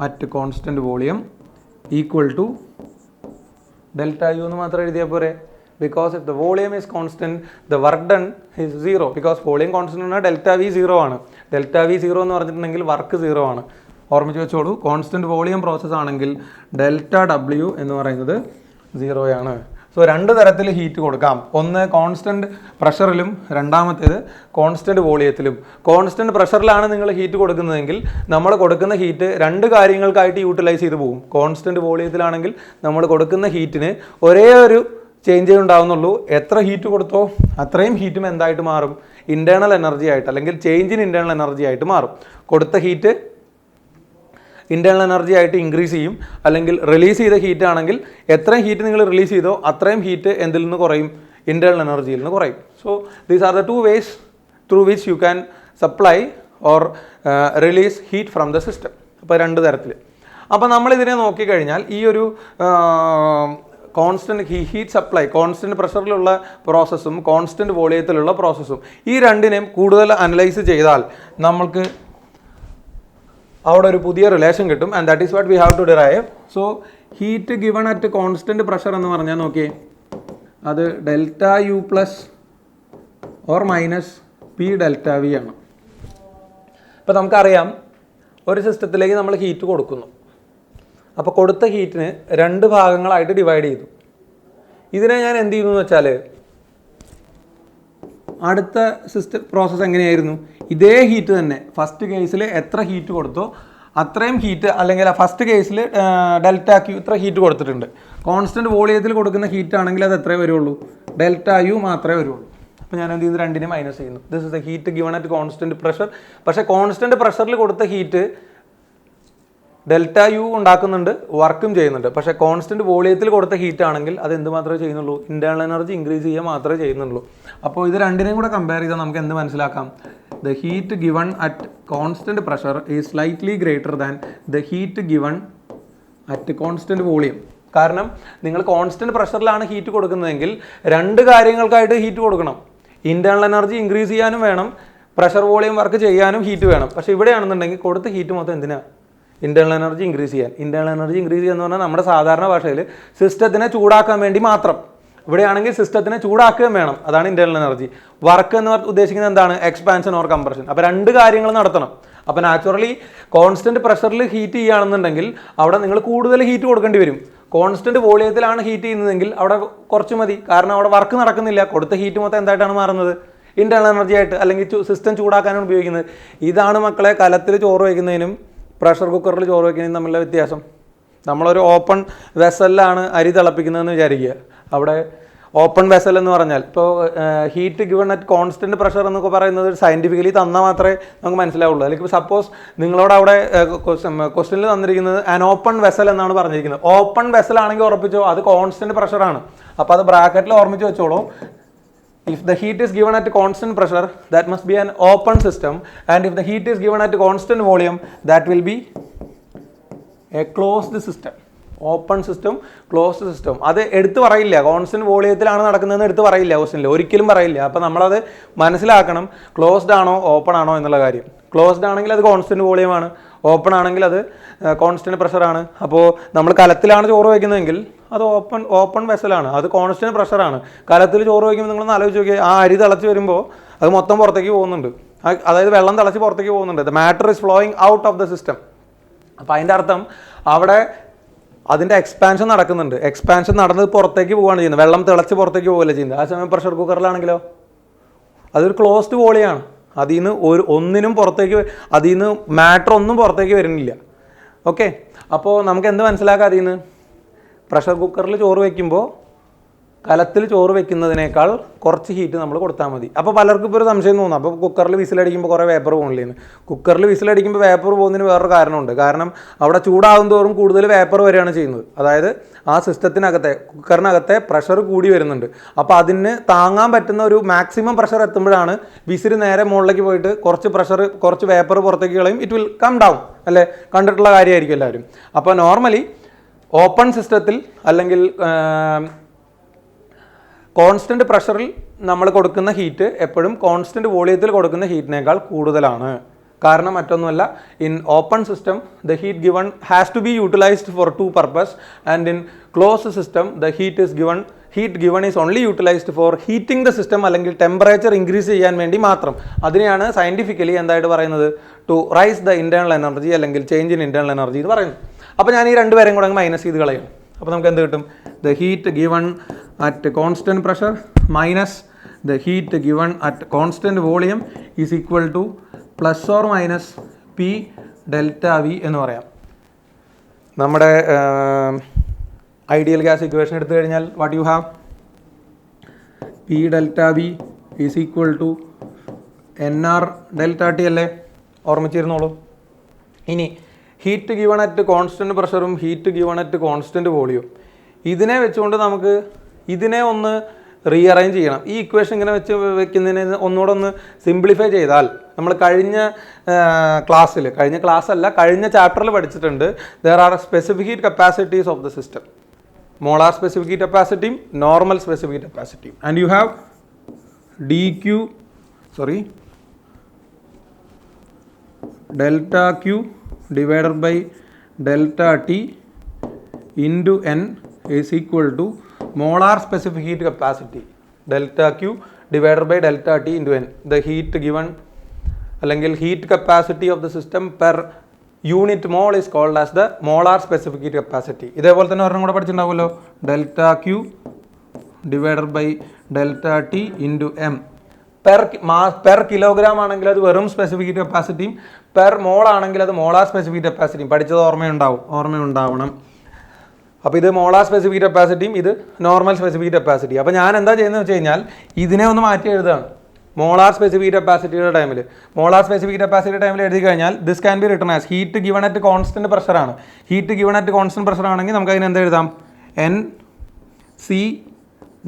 at constant volume equal to delta U എന്ന് മാത്രം എഴുതിയാൽ പോരെ. Because if the volume is constant, the work done is 0. Because volume constant ആണ്, delta V 0 ആണ്. Delta V 0 എന്ന് പറഞ്ഞിട്ടുണ്ടെങ്കിൽ work 0 ആണ്. ഓർമ്മിച്ച് വെച്ചോളൂ, കോൺസ്റ്റൻറ്റ് വോളിയം പ്രോസസ്സ് ആണെങ്കിൽ ഡെൽറ്റ ഡബ്ല്യു എന്ന് പറയുന്നത് 0 ആണ്. സോ രണ്ട് തരത്തിൽ ഹീറ്റ് കൊടുക്കാം. ഒന്ന് കോൺസ്റ്റൻറ്റ് പ്രഷറിലും, രണ്ടാമത്തേത് കോൺസ്റ്റൻറ്റ് വോളിയത്തിലും. കോൺസ്റ്റൻറ്റ് പ്രഷറിലാണ് നിങ്ങൾ ഹീറ്റ് കൊടുക്കുന്നതെങ്കിൽ നമ്മൾ കൊടുക്കുന്ന ഹീറ്റ് രണ്ട് കാര്യങ്ങൾക്കായിട്ട് യൂട്ടിലൈസ് ചെയ്ത് പോകും. കോൺസ്റ്റൻറ്റ് വോളിയത്തിലാണെങ്കിൽ നമ്മൾ കൊടുക്കുന്ന ഹീറ്റിന് ഒരേ ഒരു ചേഞ്ച് ഉണ്ടാവുന്നുള്ളൂ. എത്ര ഹീറ്റ് കൊടുത്തോ അത്രയും ഹീറ്റും എന്തായിട്ട് മാറും? ഇൻറ്റേർണൽ എനർജി ആയിട്ട്, അല്ലെങ്കിൽ ചേഞ്ച് ഇൻ ഇൻറ്റേർണൽ എനർജി ആയിട്ട് മാറും. കൊടുത്ത ഹീറ്റ് ഇൻറ്റേർണൽ എനർജി ആയിട്ട് ഇൻക്രീസ് ചെയ്യും. അല്ലെങ്കിൽ റിലീസ് ചെയ്ത ഹീറ്റ് ആണെങ്കിൽ എത്രയും ഹീറ്റ് നിങ്ങൾ റിലീസ് ചെയ്തോ അത്രയും ഹീറ്റ് എന്തിൽ നിന്ന് കുറയും? ഇൻറ്റേർണൽ എനർജിയിൽ നിന്ന് കുറയും. So these are the two ways through which you can supply or release heat from the system. അപ്പോൾ രണ്ട് തരത്തിൽ. അപ്പോൾ നമ്മളിതിനെ നോക്കിക്കഴിഞ്ഞാൽ ഈ ഒരു കോൺസ്റ്റൻറ്റ് ഹീറ്റ് സപ്ലൈ, കോൺസ്റ്റൻറ്റ് പ്രഷറിലുള്ള പ്രോസസ്സും കോൺസ്റ്റൻറ്റ് വോളിയത്തിലുള്ള പ്രോസസ്സും, ഈ രണ്ടിനെയും കൂടുതൽ അനലൈസ് ചെയ്താൽ നമ്മൾക്ക് അവിടെ ഒരു പുതിയ റിലേഷൻ കിട്ടും. And that is what we have to derive. So heat given at constant pressure എന്ന് പറഞ്ഞാൽ നോക്കിയേ, അത് delta U plus or minus P delta V ആണ്. ഇപ്പോൾ നമുക്കറിയാം, ഒരു സിസ്റ്റത്തിലേക്ക് നമ്മൾ ഹീറ്റ് കൊടുക്കുന്നു. അപ്പോൾ കൊടുത്ത ഹീറ്റിന് രണ്ട് ഭാഗങ്ങളായിട്ട് ഡിവൈഡ് ചെയ്തു. ഇതിനെ ഞാൻ എന്ത് ചെയ്യുന്നു എന്ന് വെച്ചാൽ, അടുത്ത പ്രോസസ്സ് എങ്ങനെയായിരുന്നു? ഇതേ ഹീറ്റ് തന്നെ ഫസ്റ്റ് കേസിൽ എത്ര ഹീറ്റ് കൊടുത്തോ അത്രയും ഹീറ്റ്, അല്ലെങ്കിൽ ഫസ്റ്റ് കേസിൽ ഡെൽറ്റ ക്യൂ ഇത്ര ഹീറ്റ് കൊടുത്തിട്ടുണ്ട്. കോൺസ്റ്റൻറ്റ് വോളിയത്തിൽ കൊടുക്കുന്ന ഹീറ്റ് ആണെങ്കിൽ അത് എത്രയേ വരുള്ളൂ? ഡെൽറ്റ യു മാത്രമേ വരുള്ളൂ. അപ്പോൾ ഞാൻ എന്ത് ചെയ്യുന്നു? രണ്ടിനെ മൈനസ് ചെയ്യുന്നു. This is the heat given at constant pressure. പക്ഷേ കോൺസ്റ്റൻറ്റ് പ്രഷറിൽ കൊടുത്ത ഹീറ്റ് ഡെൽറ്റ യു ഉണ്ടാക്കുന്നുണ്ട്, വർക്കും ചെയ്യുന്നുണ്ട്. പക്ഷേ കോൺസ്റ്റൻറ്റ് വോളിയത്തിൽ കൊടുത്ത ഹീറ്റ് ആണെങ്കിൽ അത് എന്ത് മാത്രമേ ചെയ്യുന്നുള്ളൂ? ഇൻറ്റേർണൽ എനർജി ഇൻക്രീസ് ചെയ്യുക മാത്രമേ ചെയ്യുന്നുള്ളൂ. അപ്പോൾ ഇത് രണ്ടിനെയും കൂടെ കമ്പയർ ചെയ്താൽ നമുക്ക് എന്ത് മനസ്സിലാക്കാം? The heat given at constant pressure is slightly greater than the heat given at constant volume. കാരണം നിങ്ങൾ കോൺസ്റ്റൻറ്റ് പ്രഷറിലാണ് ഹീറ്റ് കൊടുക്കുന്നതെങ്കിൽ രണ്ട് കാര്യങ്ങൾക്കായിട്ട് ഹീറ്റ് കൊടുക്കണം. ഇൻറ്റേർണൽ എനർജി ഇൻക്രീസ് ചെയ്യാനും വേണം, പ്രഷർ വോളിയം വർക്ക് ചെയ്യാനും ഹീറ്റ് വേണം. പക്ഷേ ഇവിടെയാണെന്നുണ്ടെങ്കിൽ കൊടുത്ത ഹീറ്റ് മൊത്തം എന്തിനാണ്? ഇൻറ്റേർണൽ എനർജി ഇൻക്രീസ് ചെയ്യാൻ. ഇൻറ്റേർണൽ എനർജി ഇൻക്രീസ് ചെയ്യുക എന്ന് പറഞ്ഞാൽ നമ്മുടെ സാധാരണ ഭാഷയിൽ സിസ്റ്റത്തിനെ ചൂടാക്കാൻ വേണ്ടി മാത്രം. ഇവിടെയാണെങ്കിൽ സിസ്റ്റത്തിനെ ചൂടാക്കുകയും വേണം. അതാണ് ഇൻറ്റേർണൽ എനർജി. വർക്ക് എന്ന് ഉദ്ദേശിക്കുന്നത് എന്താണ്? Expansion or compression. അപ്പോൾ രണ്ട് കാര്യങ്ങൾ നടത്തണം. അപ്പോൾ നാച്ചുറലി കോൺസ്റ്റൻറ്റ് പ്രഷറിൽ ഹീറ്റ് ചെയ്യുകയാണെന്നുണ്ടെങ്കിൽ അവിടെ നിങ്ങൾ കൂടുതൽ ഹീറ്റ് കൊടുക്കേണ്ടി വരും. കോൺസ്റ്റൻറ്റ് വോളിയത്തിലാണ് ഹീറ്റ് ചെയ്യുന്നതെങ്കിൽ അവിടെ കുറച്ച് മതി. കാരണം അവിടെ വർക്ക് നടക്കുന്നില്ല. കൊടുത്ത ഹീറ്റ് മൊത്തം എന്തായിട്ടാണ് മാറുന്നത്? ഇൻറ്റേർണൽ എനർജി ആയിട്ട്, അല്ലെങ്കിൽ സിസ്റ്റം ചൂടാക്കാനാണ് ഉപയോഗിക്കുന്നത്. ഇതാണ് മക്കളെ കലത്തിൽ ചോറ് വയ്ക്കുന്നതിനും പ്രഷർ കുക്കറിൽ ചോറ് വയ്ക്കുന്നതിനും തമ്മിലുള്ള വ്യത്യാസം. നമ്മളൊരു ഓപ്പൺ വെസലിലാണ് അരി തിളപ്പിക്കുന്നതെന്ന് വിചാരിക്കുക. അവിടെ ഓപ്പൺ വെസൽ എന്ന് പറഞ്ഞാൽ, ഇപ്പോൾ heat given at constant pressure എന്നൊക്കെ പറയുന്നത് സയൻറ്റിഫിക്കലി തന്നാൽ മാത്രമേ നമുക്ക് മനസ്സിലാവുള്ളൂ. അല്ലെങ്കിൽ സപ്പോസ് നിങ്ങളോട് അവിടെ ക്വസ്റ്റ്യനിൽ തന്നിരിക്കുന്നത് ആൻ ഓപ്പൺ വെസൽ എന്നാണ് പറഞ്ഞിരിക്കുന്നത്. ഓപ്പൺ വെസൽ ആണെങ്കിൽ ഉറപ്പിച്ചോ അത് കോൺസ്റ്റൻറ്റ് പ്രഷറാണ്. അപ്പോൾ അത് ബ്രാക്കറ്റിൽ ഓർമ്മിച്ച് വെച്ചോളൂ. If the heat is given at constant pressure, that must be an open system, and if the heat is given at constant volume, that will be a closed system. Open system, closed system. അത് എടുത്ത് പറയില്ല. Constant വോളിയത്തിലാണ് നടക്കുന്നതെന്ന് എടുത്ത് പറയില്ല ക്വസ്റ്റ്യനിൽ, ഒരിക്കലും പറയില്ല. അപ്പോൾ നമ്മളത് മനസ്സിലാക്കണം, ക്ലോസ്ഡ് ആണോ ഓപ്പൺ ആണോ എന്നുള്ള കാര്യം. ക്ലോസ്ഡ് ആണെങ്കിൽ അത് കോൺസ്റ്റൻറ്റ് വോളിയമാണ്, ഓപ്പൺ ആണെങ്കിൽ അത് കോൺസ്റ്റൻറ്റ് പ്രഷറാണ്. അപ്പോൾ നമ്മൾ കലത്തിലാണ് ചോറ് വയ്ക്കുന്നതെങ്കിൽ അത് ഓപ്പൺ വെസലാണ്, അത് കോൺസ്റ്റൻറ്റ് പ്രഷറാണ്. കലത്തിൽ ചോറ് വയ്ക്കുമ്പോൾ നിങ്ങളൊന്ന് ആലോചിച്ച് നോക്കിയാൽ ആ അരി തിളച്ച് വരുമ്പോൾ അത് മൊത്തം പുറത്തേക്ക് പോകുന്നുണ്ട്. അതായത് വെള്ളം തിളച്ച് പുറത്തേക്ക് പോകുന്നുണ്ട്. The matter is flowing out of the system. അപ്പോൾ അതിൻ്റെ അർത്ഥം അവിടെ അതിൻ്റെ എക്സ്പാൻഷൻ നടക്കുന്നുണ്ട്. എക്സ്പാൻഷൻ നടന്ന് പുറത്തേക്ക് പോവുകയാണ് ചെയ്യുന്നത്. വെള്ളം തിളച്ച് പുറത്തേക്ക് പോവുകയല്ല ചെയ്യുന്നത്. ആ സമയം പ്രഷർ കുക്കറിലാണെങ്കിലോ അതൊരു ക്ലോസ്ഡ് വോളിയാണ്. അതിൽ നിന്ന് ഒന്നിനും പുറത്തേക്ക്, അതിൽ നിന്ന് മാറ്റർ ഒന്നും പുറത്തേക്ക് വരുന്നില്ല. ഓക്കെ, അപ്പോൾ നമുക്ക് എന്ത് മനസ്സിലാക്കാം അതിൽ നിന്ന്? പ്രഷർ കുക്കറിൽ ചോറ് വയ്ക്കുമ്പോൾ കലത്തിൽ ചോറ് വെക്കുന്നതിനേക്കാൾ കുറച്ച് ഹീറ്റ് നമ്മൾ കൊടുത്താൽ മതി. അപ്പോൾ പലർക്കും ഇപ്പോൾ ഒരു സംശയം തോന്നും, അപ്പോൾ കുക്കറിൽ വിസിലടിക്കുമ്പോൾ കുറേ വേപ്പർ പോകണില്ലേന്ന്. കുക്കറിൽ വിസിലടിക്കുമ്പോൾ വേപ്പർ പോകുന്നതിന് വേറൊരു കാരണമുണ്ട്. കാരണം അവിടെ ചൂടാകും തോറും കൂടുതൽ വേപ്പർ വരികയാണ് ചെയ്യുന്നത്. അതായത് ആ സിസ്റ്റത്തിനകത്തെ, കുക്കറിനകത്തെ പ്രഷർ കൂടി വരുന്നുണ്ട്. അപ്പോൾ അതിന് താങ്ങാൻ പറ്റുന്ന ഒരു മാക്സിമം പ്രഷർ എത്തുമ്പോഴാണ് വിസിൽ നേരെ മുകളിലേക്ക് പോയിട്ട് കുറച്ച് വേപ്പർ പുറത്തേക്ക് കളയും. ഇറ്റ് വിൽ കം ഡൗൺ, അല്ലേ? കണ്ടിട്ടുള്ള കാര്യമായിരിക്കും എല്ലാവരും. അപ്പോൾ നോർമലി ഓപ്പൺ സിസ്റ്റത്തിൽ അല്ലെങ്കിൽ കോൺസ്റ്റൻറ്റ് പ്രഷറിൽ നമ്മൾ കൊടുക്കുന്ന ഹീറ്റ് എപ്പോഴും കോൺസ്റ്റൻറ്റ് വോളിയത്തിൽ കൊടുക്കുന്ന ഹീറ്റിനേക്കാൾ കൂടുതലാണ്. കാരണം മറ്റൊന്നുമല്ല, in open system the heat given has to be utilised for two purpose and in closed system the heat given is only utilised for heating the system, അല്ലെങ്കിൽ ടെമ്പറേച്ചർ ഇൻക്രീസ് ചെയ്യാൻ വേണ്ടി മാത്രം. അതിനെയാണ് സയൻറ്റിഫിക്കലി എന്തായിട്ട് പറയുന്നത്? To rice the internal energy, അല്ലെങ്കിൽ change in internal energy എന്ന് പറയുന്നത്. അപ്പോൾ ഞാൻ ഈ രണ്ടുപേരെയും കൂടെ മൈനസ് ചെയ്ത് കളയും. അപ്പോൾ നമുക്ക് എന്ത് കിട്ടും? The heat given at constant pressure minus the heat given at constant volume is equal to plus or minus P delta V എന്ന് പറയാം. നമ്മുടെ ഐഡിയൽ ഗ്യാസ് ഇക്വേഷൻ എടുത്തു കഴിഞ്ഞാൽ what you have? P delta V is equal to N R delta T അല്ലേ? ഓർമ്മിച്ചിരുന്നോളൂ. ഇനി heat given at constant പ്രഷറും heat given at constant volume, ഇതിനെ വെച്ചുകൊണ്ട് നമുക്ക് ഇതിനെ ഒന്ന് റീഅറേഞ്ച് ചെയ്യണം. ഈ ഇക്വേഷൻ ഇങ്ങനെ വെക്കുന്നതിന് ഒന്നുകൂടെ ഒന്ന് സിംപ്ലിഫൈ ചെയ്താൽ, നമ്മൾ കഴിഞ്ഞ ചാപ്റ്ററിൽ പഠിച്ചിട്ടുണ്ട്, there are specific heat capacities of the system. Molar specific heat കപ്പാസിറ്റിയും നോർമൽ സ്പെസിഫിക് ഹീറ്റ് കപ്പാസിറ്റിയും. And you have delta Q divided by delta T into N is equal to molar specific heat capacity. Delta Q divided by delta T into N. The heat given, അല്ലെങ്കിൽ heat capacity of the system per unit mole is called as the molar specific heat capacity. ഇതേപോലെ തന്നെ ഒരെണ്ണം കൂടെ പഠിച്ചിട്ടുണ്ടാവുമല്ലോ, delta Q divided by delta T into M. Per kilogram ആണെങ്കിൽ അത് വെറും specific heat കപ്പാസിറ്റിയും per mole ആണെങ്കിൽ അത് മോളാർ സ്പെസിഫിക് ഹീറ്റ് കപ്പാസിറ്റിയും. പഠിച്ചത് ഓർമ്മയുണ്ടാവണം. അപ്പോൾ ഇത് മോളാർ സ്പെസിഫിക് ഹീറ്റ് കപ്പാസിറ്റിയും ഇത് നോർമൽ സ്പെസിഫിക് ഹീറ്റ് കപ്പാസിറ്റി. അപ്പോൾ ഞാൻ എന്താ ചെയ്യുന്നത് വെച്ച് കഴിഞ്ഞാൽ ഇതിനെ ഒന്ന് മാറ്റി എഴുതുകയാണ്. മോളാർ സ്പെസിഫിക് ഹീറ്റ് കപ്പാസിറ്റിയുടെ ടൈമിൽ എഴുതി കഴിഞ്ഞാൽ this can be written as heat given at constant പ്രഷറാണ്. Heat given at constant pressure ആണെങ്കിൽ നമുക്ക് അതിന് എന്താ എഴുതാം? എൻ സി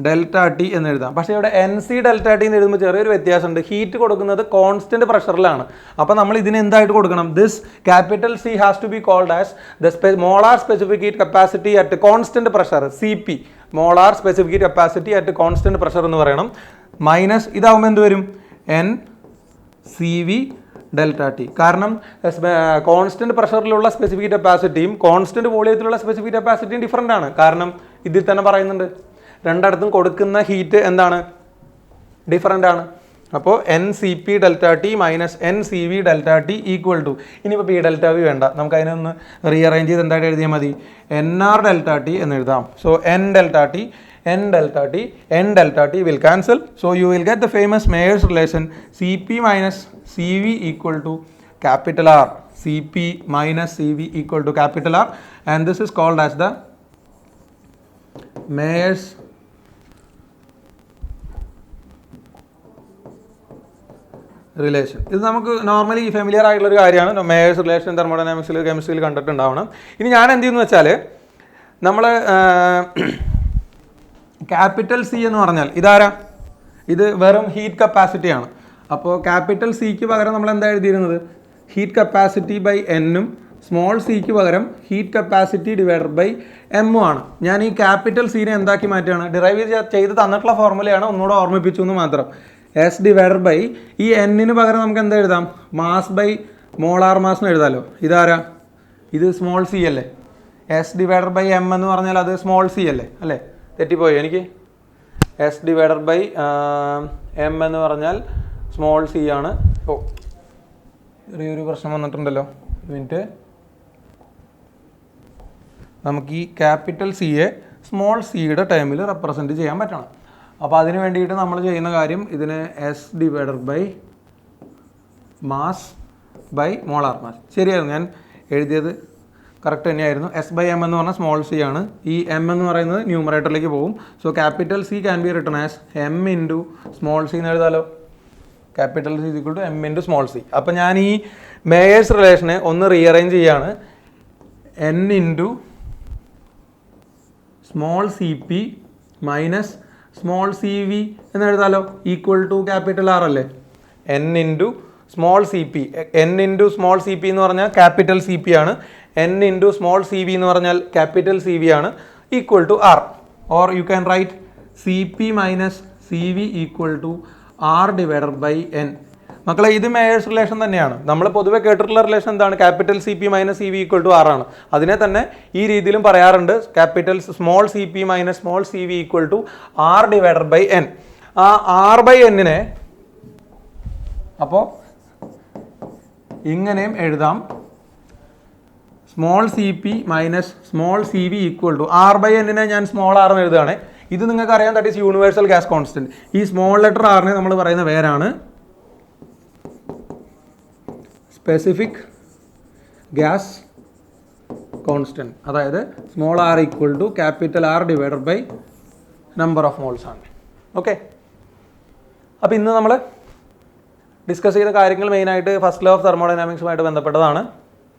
ഡെൽറ്റ ടി എന്ന് എഴുതാം. പക്ഷേ ഇവിടെ എൻ സി ഡെൽറ്റ ടി എന്ന് എഴുതുമ്പോൾ ചെറിയൊരു വ്യത്യാസമുണ്ട്. ഹീറ്റ് കൊടുക്കുന്നത് കോൺസ്റ്റൻറ്റ് പ്രഷറിലാണ്. അപ്പോൾ നമ്മൾ ഇതിന് എന്തായിട്ട് കൊടുക്കണം? This capital C has to be called as the molar specific heat capacity at constant pressure, C P, molar specific heat capacity at constant pressure എന്ന് പറയണം. മൈനസ് ഇതാവുമ്പോൾ എന്ത് വരും? N C V delta T. കാരണം constant പ്രഷറിലുള്ള specific heat കപ്പാസിറ്റിയും constant വോളിയത്തിലുള്ള specific heat കപ്പാസിറ്റിയും ഡിഫറൻ്റ് ആണ്. കാരണം ഇതിൽ തന്നെ പറയുന്നുണ്ട്, രണ്ടിടത്തും കൊടുക്കുന്ന ഹീറ്റ് എന്താണ്? ഡിഫറൻ്റ് ആണ്. അപ്പോൾ N C P delta T minus N C V delta T equal to, ഇനിയിപ്പോൾ പി ഡെൽറ്റ വി വേണ്ട, നമുക്ക് അതിനൊന്ന് റീഅറേഞ്ച് ചെയ്ത് എന്തായിട്ട് എഴുതിയാൽ മതി? എൻ ആർ ഡെൽറ്റ ടി എന്ന് എഴുതാം. So N delta T will cancel. So you will get the famous Mayer's relation Cp minus Cv equal to capital R. Cp minus Cv equal to capital R, and this is called as the Mayer's relation. ഇത് നമുക്ക് normally familiar ആയിട്ടുള്ളൊരു കാര്യമാണ്. Mayer's relation തെർമോഡൈനാമിക്സിൽ കെമിസ്ട്രിയിൽ കണ്ടിട്ടുണ്ടാവണം. ഇനി ഞാൻ എന്ത് ചെയ്യുന്നു വെച്ചാൽ, നമ്മൾ ക്യാപിറ്റൽ സി എന്ന് പറഞ്ഞാൽ ഇതാരാ? ഇത് വെറും ഹീറ്റ് കപ്പാസിറ്റിയാണ്. അപ്പോൾ ക്യാപിറ്റൽ സിക്ക് പകരം നമ്മൾ എന്താ എഴുതിയിരുന്നത്? ഹീറ്റ് കപ്പാസിറ്റി ബൈ എന്നും സ്മോൾ സിക്ക് പകരം ഹീറ്റ് കപ്പാസിറ്റി ഡിവൈഡഡ് ബൈ എമ്മും ആണ്. ഞാൻ ഈ ക്യാപിറ്റൽ സീനെ എന്താക്കി മാറ്റുകയാണ്? ഡിറൈവ് ചെയ്ത് തന്നിട്ടുള്ള ഫോർമുലയാണ്, ഒന്നുകൂടെ ഓർമ്മിപ്പിച്ചു എന്ന് മാത്രം. എസ് ഡിവൈഡഡ് ബൈ ഈ എന്നിന് പകരം നമുക്ക് എന്താ എഴുതാം? മാസ് ബൈ മോളാർ മാസ് എന്ന് എഴുതാമല്ലോ. ഇതാരാ? ഇത് സ്മോൾ സി അല്ലേ? എസ് ഡിവൈഡഡ് ബൈ എം എന്ന് പറഞ്ഞാൽ അത് സ്മോൾ സി അല്ലേ? തെറ്റിപ്പോയി എനിക്ക്. എസ് ഡിവൈഡഡ് ബൈ എം എന്ന് പറഞ്ഞാൽ സ്മോൾ സി ആണ്. ഓ, ചെറിയൊരു പ്രശ്നം വന്നിട്ടുണ്ടല്ലോ, ഒരു മിനിറ്റ്. നമുക്ക് ഈ ക്യാപിറ്റൽ സിയെ സ്മോൾ സിയുടെ ടൈമിൽ റെപ്രസെൻറ്റ് ചെയ്യാൻ പറ്റണം. അപ്പോൾ അതിന് വേണ്ടിയിട്ട് നമ്മൾ ചെയ്യുന്ന കാര്യം ഇതിനെ as divided by mass by molar mass. ശരിയായിരുന്നു, ഞാൻ എഴുതിയത് കറക്റ്റ് തന്നെയായിരുന്നു. എസ് ബൈ എം എന്ന് പറഞ്ഞാൽ സ്മോൾ സി ആണ്. ഈ എം എന്ന് പറയുന്നത് ന്യൂമറേറ്ററിലേക്ക് പോകും. So capital C can be written as M into small C എന്ന് എഴുതാലോ. Capital C equal to M into small C. അപ്പം ഞാൻ ഈ മേയേഴ്സ് റിലേഷനെ ഒന്ന് റീഅറേഞ്ച് ചെയ്യാണ്. N into small C P minus small C V എന്ന് എഴുതാലോ, ഈക്വൽ ടു ക്യാപിറ്റൽ ആർ അല്ലേ. N into small C P, N into small C P എന്ന് പറഞ്ഞാൽ ക്യാപിറ്റൽ സി പി ആണ്. N into small C V എന്ന് പറഞ്ഞാൽ capital C V ആണ്, equal to R. Or you can write C P minus C V equal to R divided by N. മക്കളെ ഇത് Mayers relation തന്നെയാണ്. നമ്മൾ പൊതുവെ കേട്ടിട്ടുള്ള റിലേഷൻ എന്താണ്? Capital C P minus C V equal to R ആണ്. അതിനെ തന്നെ ഈ രീതിയിലും പറയാറുണ്ട്, capital small C P minus small C V equal to R divided by N. ആ ആർ ബൈ എന്നിനെ അപ്പോൾ ഇങ്ങനെയും എഴുതാം, small C P minus small C V equal to R by എന്നിനെ ഞാൻ സ്മോൾ ആർ എന്ന് എഴുതുകയാണ്. ഇത് നിങ്ങൾക്ക് അറിയാം, that is universal gas constant. ഈ സ്മോൾ ലെറ്റർ ആറിനെ നമ്മൾ പറയുന്ന പേരാണ് സ്പെസിഫിക് ഗ്യാസ് കോൺസ്റ്റന്റ്. അതായത് small R equal to capital R divided by number of moles ആണ്. ഓക്കെ, അപ്പോൾ ഇന്ന് നമ്മൾ ഡിസ്കസ് ചെയ്ത കാര്യങ്ങൾ മെയിനായിട്ട് ഫസ്റ്റ് ലോ ഓഫ് തെർമോഡൈനാമിക്സുമായിട്ട് ബന്ധപ്പെട്ടതാണ്.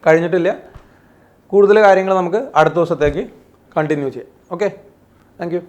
കഴിഞ്ഞിട്ടില്ല, കൂടുതൽ കാര്യങ്ങൾ നമുക്ക് അടുത്ത ദിവസത്തേക്ക് കണ്ടിന്യൂ ചെയ്യാം. Okay, thank you.